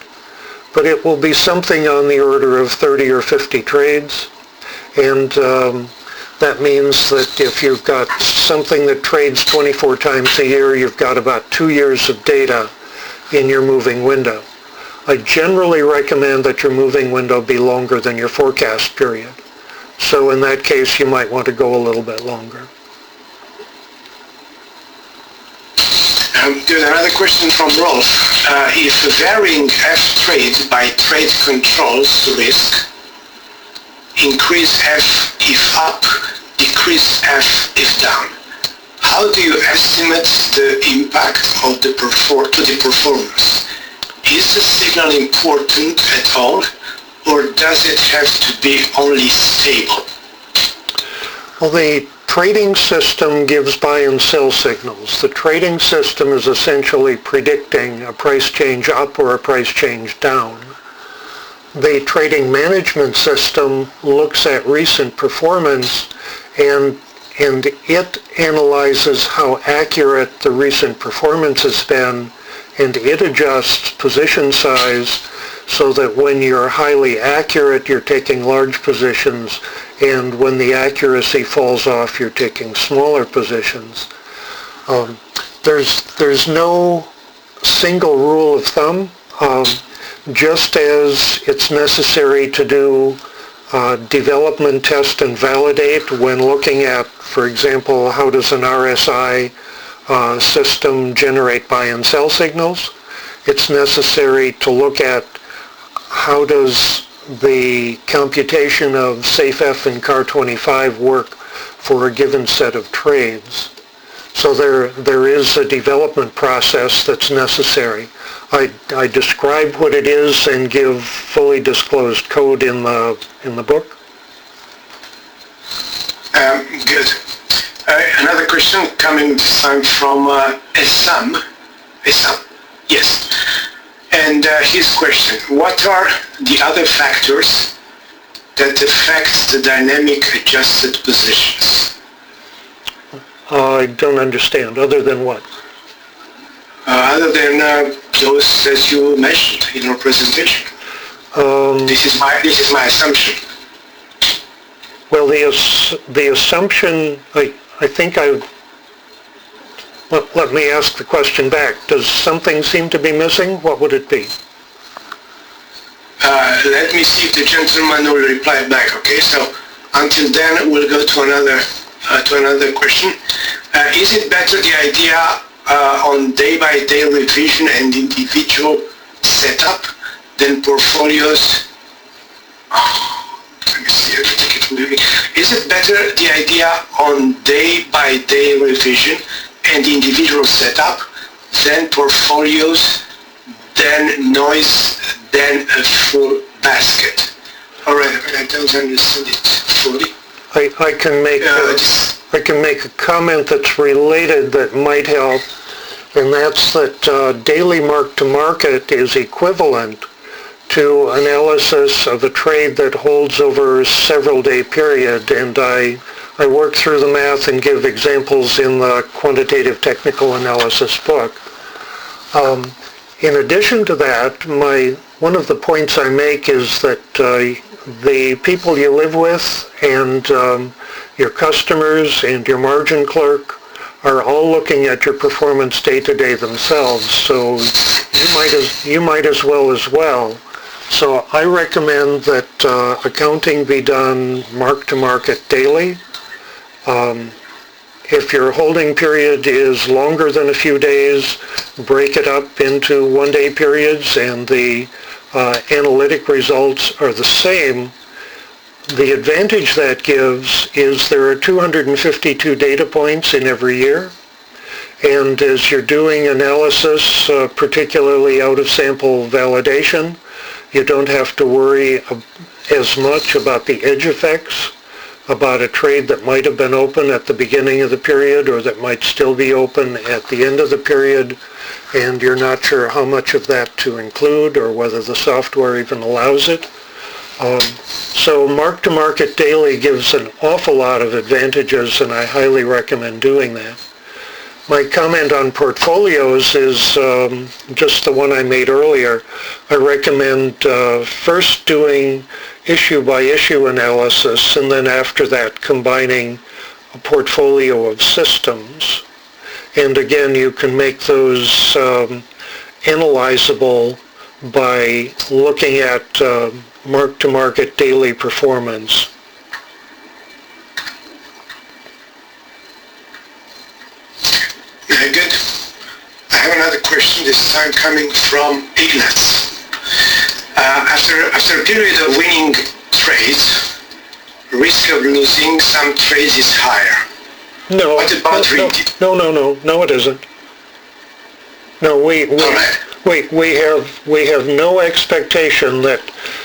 But it will be something on the order of 30 or 50 trades. And that means that if you've got something that trades 24 times a year, you've got about 2 years of data in your moving window. I generally recommend that your moving window be longer than your forecast period. So in that case, you might want to go a little bit longer. Good. Another question from Rolf. If varying F trade by trade controls risk, increase F if up, decrease F if down, how do you estimate the impact of the performance? Is the signal important at all, or does it have to be only stable? Well, the trading system gives buy and sell signals. The trading system is essentially predicting a price change up or a price change down. The trading management system looks at recent performance and it analyzes how accurate the recent performance has been, and it adjusts position size so that when you're highly accurate, you're taking large positions, and when the accuracy falls off, you're taking smaller positions. There's no single rule of thumb. Just as it's necessary to do development, test, and validate when looking at, for example, how does an RSI system generate buy and sell signals, it's necessary to look at how does the computation of SafeF and CAR25 work for a given set of trades. So there is a development process that's necessary. I describe what it is and give fully disclosed code in the book. Good. Another question coming this time from Essam. Yes. And his question, what are the other factors that affect the dynamic adjusted positions? I don't understand. Other than what? Other than those that you mentioned in your presentation. This is my assumption. Well, the assumption, I think let me ask the question back. Does something seem to be missing? What would it be? Let me see if the gentleman will reply back. Okay, so until then we'll go to another question. Is it better the idea on day-by-day revision and individual setup than portfolios? Let me see. Is it better the idea on day-by-day revision and individual setup than portfolios, than noise, than a full basket? All right, I don't understand it fully. I can make a comment that's related that might help, and that's that daily mark-to-market is equivalent to analysis of a trade that holds over a several-day period, and I work through the math and give examples in the quantitative technical analysis book. In addition to that, one of the points I make is that the people you live with and your customers and your margin clerk are all looking at your performance day to day themselves, so you might as well. So I recommend that accounting be done mark to market daily. If your holding period is longer than a few days, break it up into one-day periods, and the analytic results are the same. The advantage that gives is there are 252 data points in every year, and as you're doing analysis, particularly out-of-sample validation, you don't have to worry as much about the edge effects, about a trade that might have been open at the beginning of the period or that might still be open at the end of the period, and you're not sure how much of that to include or whether the software even allows it. So mark-to-market daily gives an awful lot of advantages, and I highly recommend doing that. My comment on portfolios is just the one I made earlier. I recommend first doing issue-by-issue analysis, and then after that combining a portfolio of systems. And again, you can make those analyzable by looking at mark-to-market daily performance. Very good. I have another question, this time coming from Ignaz. After a period of winning trades, risk of losing some trades is higher. No. What about No, it isn't. No, we have no expectation that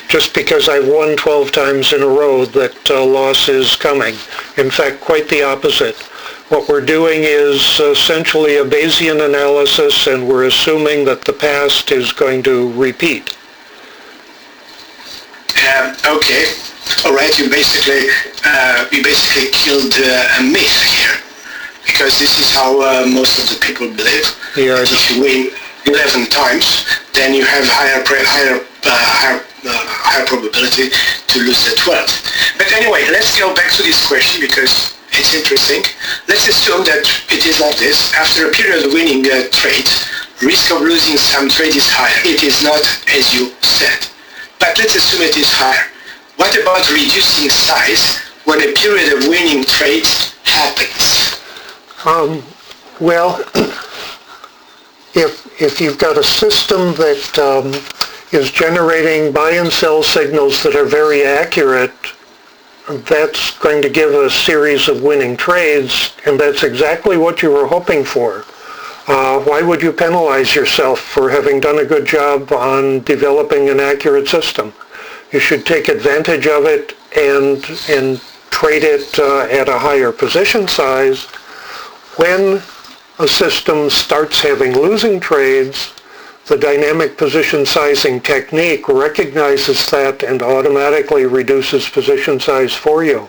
just because I've won 12 times in a row that loss is coming. In fact, quite the opposite. What we're doing is essentially a Bayesian analysis, and we're assuming that the past is going to repeat. Okay. All right. You basically killed a myth here, because this is how most of the people believe. Yeah, if you win 11 times, then you have higher probability to lose the 12th. But anyway, let's go back to this question because it's interesting. Let's assume that it is like this. After a period of winning trades, risk of losing some trade is higher. It is not as you said. But let's assume it is higher. What about reducing size when a period of winning trades happens? Well, if you've got a system that is generating buy and sell signals that are very accurate, that's going to give a series of winning trades, and that's exactly what you were hoping for. Why would you penalize yourself for having done a good job on developing an accurate system? You should take advantage of it and trade it at a higher position size. When a system starts having losing trades, the dynamic position sizing technique recognizes that and automatically reduces position size for you.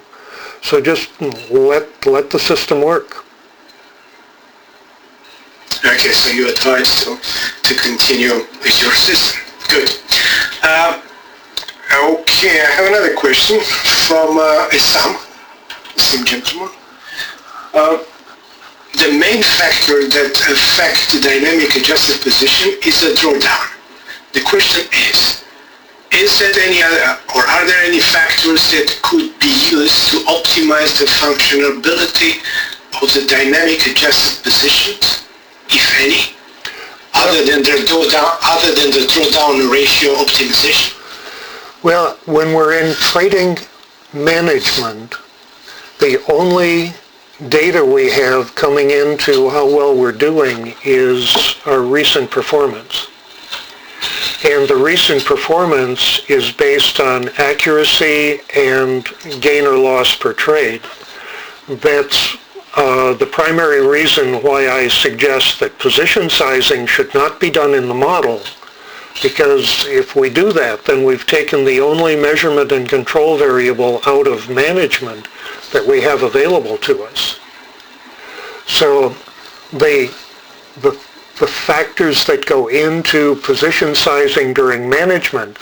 So just let the system work. Okay, so you advise to continue with your system. Good. Okay, I have another question from Isam, the same gentleman. The main factor that affects the dynamic adjusted position is a drawdown. The question is there any other, or are there any factors that could be used to optimize the functionality of the dynamic adjusted positions, if any, other than the drawdown ratio optimization? Well, when we're in trading management, the only data we have coming into how well we're doing is our recent performance. And the recent performance is based on accuracy and gain or loss per trade. That's the primary reason why I suggest that position sizing should not be done in the model, because if we do that, then we've taken the only measurement and control variable out of management that we have available to us. So the factors that go into position sizing during management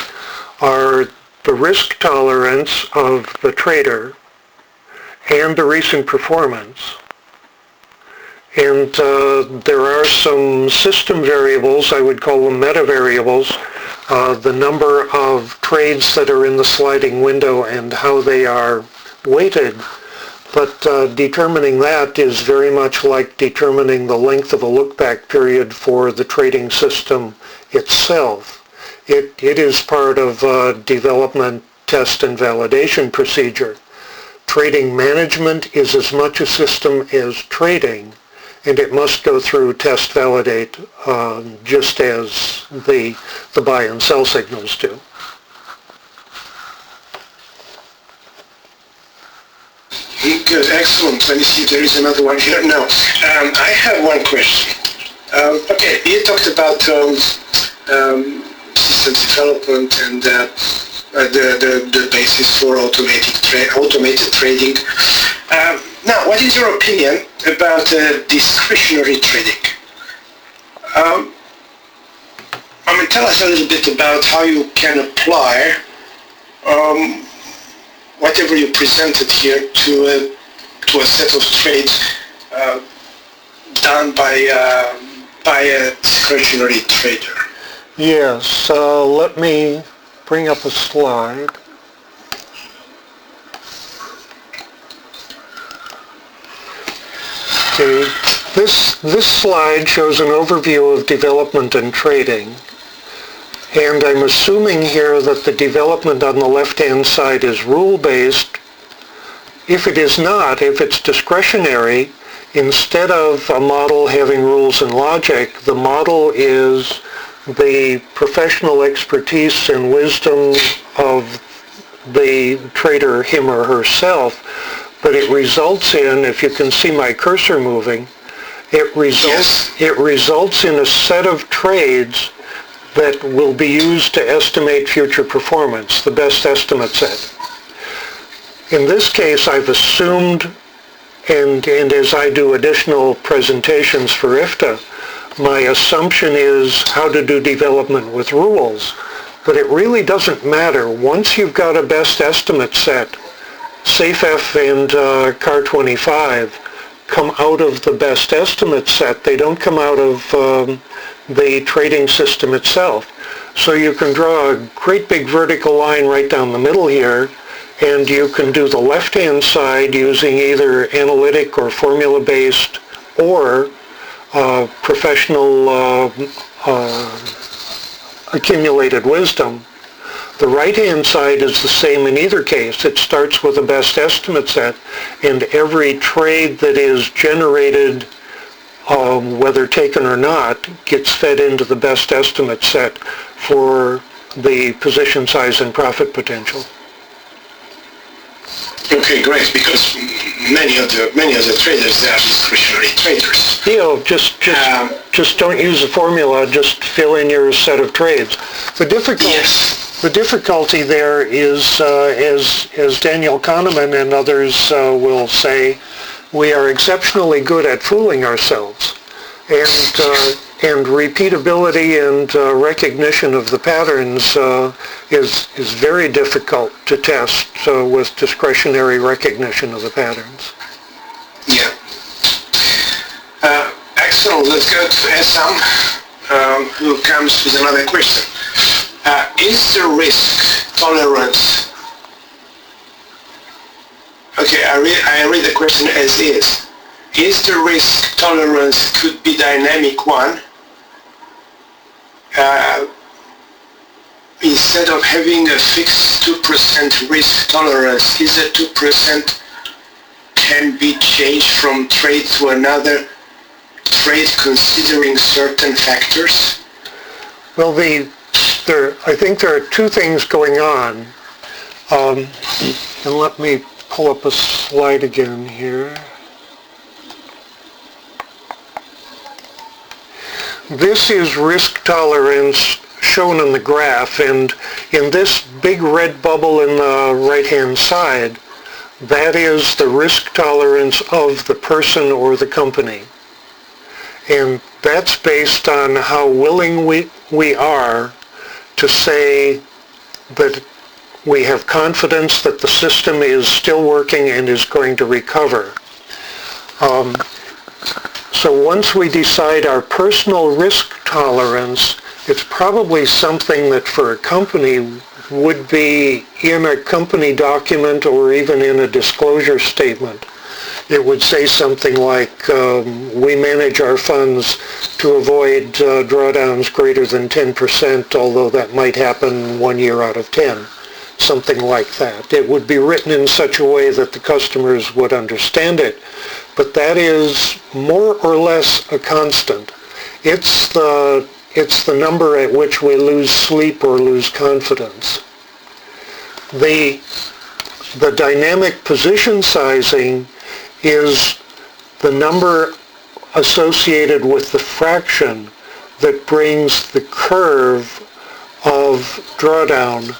are the risk tolerance of the trader and the recent performance. And there are some system variables, I would call them meta variables, the number of trades that are in the sliding window and how they are weighted. But determining that is very much like determining the length of a look-back period for the trading system itself. It is part of development, test, and validation procedure. Trading management is as much a system as trading, and it must go through test validate just as the buy and sell signals do. Good, excellent. Let me see if there is another one here. No, I have one question. Okay, you talked about systems development and the basis for automated trading. Now, what is your opinion about discretionary trading? Tell us a little bit about how you can apply whatever you presented here to a set of trades done by a discretionary trader. Yes, let me bring up a slide. Okay, this slide shows an overview of development and trading. And I'm assuming here that the development on the left-hand side is rule-based. If it is not, if it's discretionary, instead of a model having rules and logic, the model is the professional expertise and wisdom of the trader, him or herself. But it results in, if you can see my cursor moving, it results in a set of trades that will be used to estimate future performance, the best estimate set. In this case, I've assumed, and as I do additional presentations for IFTA, my assumption is how to do development with rules. But it really doesn't matter. Once you've got a best estimate set, SafeF and CAR25 come out of the best estimate set. They don't come out of the trading system itself. So you can draw a great big vertical line right down the middle here, and you can do the left-hand side using either analytic or formula-based or professional accumulated wisdom. The right-hand side is the same in either case. It starts with a best estimate set, and every trade that is generated, whether taken or not, gets fed into the best estimate set for the position size and profit potential. Okay, great. Because many of the traders, they are discretionary traders. Just don't use a formula. Just fill in your set of trades. The difficulty there is, as Daniel Kahneman and others will say, we are exceptionally good at fooling ourselves, and repeatability and recognition of the patterns is very difficult to test with discretionary recognition of the patterns. Yeah. Excellent. Let's go to Essam, who comes with another question. Is the risk tolerance... Okay, I read the question as is. Is the risk tolerance could be dynamic one? Instead of having a fixed 2% risk tolerance, is the 2% can be changed from trade to another trade considering certain factors? Well, I think there are two things going on. And let me pull up a slide again here. This is risk tolerance shown in the graph, and in this big red bubble in the right-hand side, that is the risk tolerance of the person or the company. And that's based on how willing we are to say that we have confidence that the system is still working and is going to recover. So once we decide our personal risk tolerance, it's probably something that for a company would be in a company document or even in a disclosure statement. It would say something like, we manage our funds to avoid drawdowns greater than 10%, although that might happen 1 year out of 10. Something like that. It would be written in such a way that the customers would understand it, but that is more or less a constant. It's the number at which we lose sleep or lose confidence. The dynamic position sizing is the number associated with the fraction that brings the curve of drawdown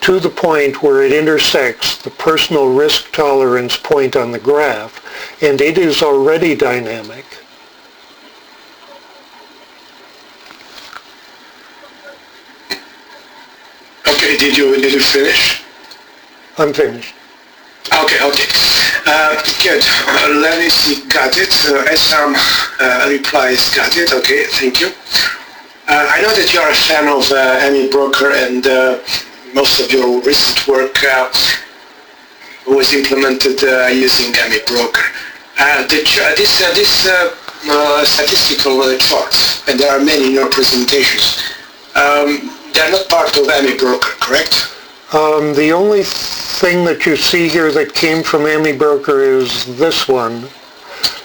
to the point where it intersects the personal risk tolerance point on the graph, and it is already dynamic. Okay, did you finish? I'm finished. Okay. Good. Let me see. Got it. Essam replies, got it. Okay, thank you. I know that you are a fan of Amy Broker, and most of your recent work was implemented using Amy Broker. This statistical charts, and there are many in your presentations, they're not part of Amy Broker, correct? The only thing that you see here that came from Amy Broker is this one.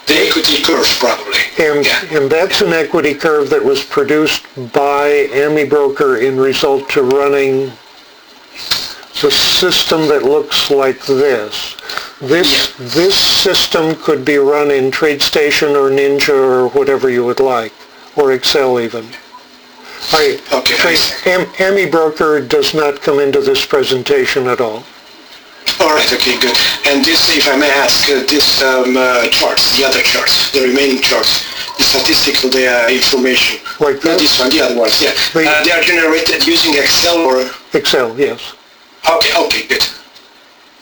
The equity curve, probably. And that's an equity curve that was produced by Amy Broker in result to running the system that looks like this. This system could be run in TradeStation or Ninja or whatever you would like, or Excel even. Amy Broker does not come into this presentation at all. All right, okay, good. And this, if I may ask, this charts, the other charts, the remaining charts, the statistical information, like not this one, the other ones, yeah. They are generated using Excel or? Excel, yes. Okay, good.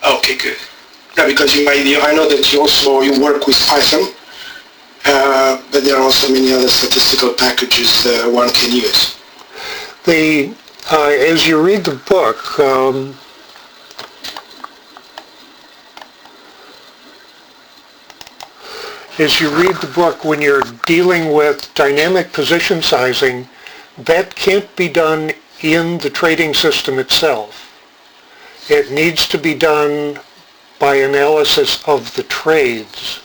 Okay, good. Yeah, because I know that you work with Python, but there are also many other statistical packages one can use. As you read the book, when you're dealing with dynamic position sizing, that can't be done in the trading system itself. It needs to be done by analysis of the trades,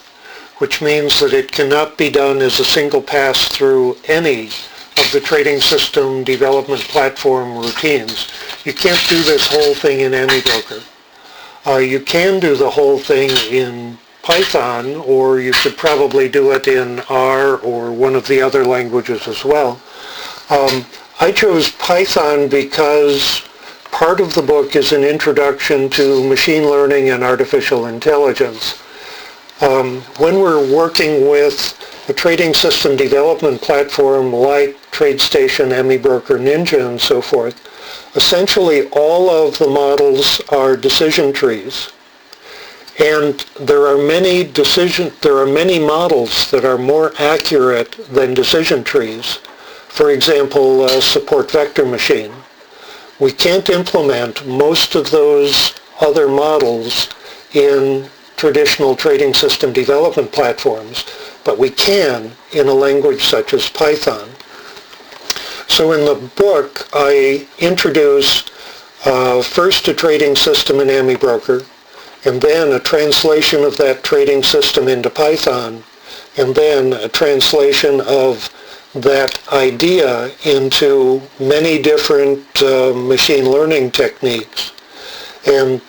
which means that it cannot be done as a single pass through any of the trading system development platform routines. You can't do this whole thing in AmiBroker. You can do the whole thing in Python, or you could probably do it in R or one of the other languages as well. I chose Python because part of the book is an introduction to machine learning and artificial intelligence. When we're working with a trading system development platform like TradeStation, AmiBroker, Ninja, and so forth, essentially all of the models are decision trees. And there are many models that are more accurate than decision trees. For example, support vector machine. We can't implement most of those other models in traditional trading system development platforms, but we can in a language such as Python. So in the book, I introduce first a trading system in AmiBroker, and then a translation of that trading system into Python, and then a translation of that idea into many different machine learning techniques. And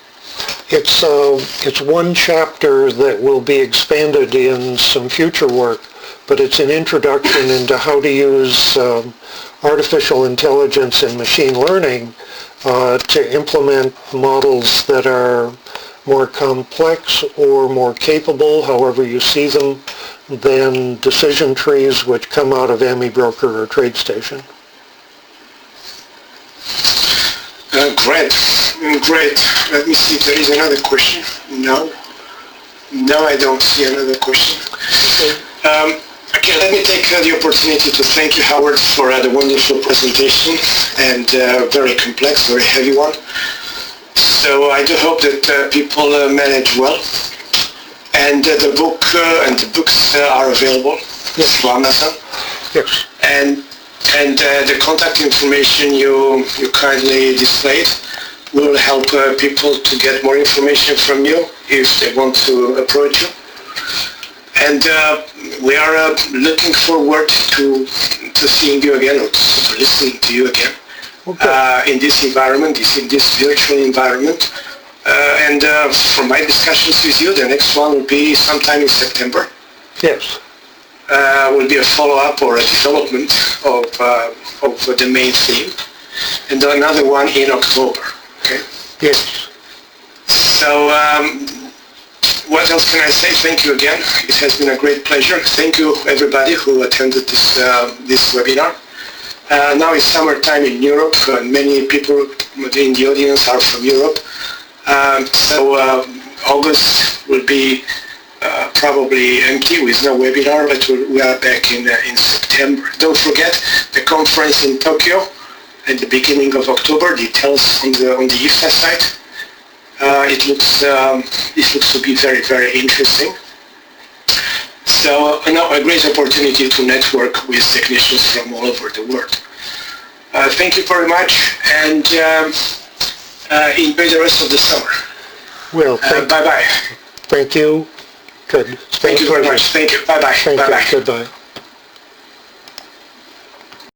it's one chapter that will be expanded in some future work, but it's an introduction into how to use artificial intelligence and machine learning to implement models that are more complex or more capable, however you see them, than decision trees which come out of AmiBroker or TradeStation. Great. Let me see if there is another question. No, I don't see another question. Okay, let me take the opportunity to thank you, Howard, for the wonderful presentation and very complex, very heavy one. So I do hope that people manage well. And the book and the books are available through Amazon. Yes. And the contact information you kindly displayed will help people to get more information from you if they want to approach you. And we are looking forward to seeing you again, or to listening to you again. Okay. In this environment, in this virtual environment. And from my discussions with you, the next one will be sometime in September. Yes. Will be a follow-up or a development of the main theme. And another one in October. Okay? Yes. So what else can I say? Thank you again. It has been a great pleasure. Thank you everybody who attended this webinar. Now it's summertime in Europe, and many people in the audience are from Europe. So August will be probably empty with no webinar, but we are back in September. Don't forget the conference in Tokyo at the beginning of October. Details on the IFTA site. It looks to be very, very interesting. So a great opportunity to network with technicians from all over the world. Thank you very much, and enjoy the rest of the summer. Well, bye-bye. Thank you. Good. Thank you very much. Thank you. Bye-bye. Thank Bye-bye. you. Goodbye.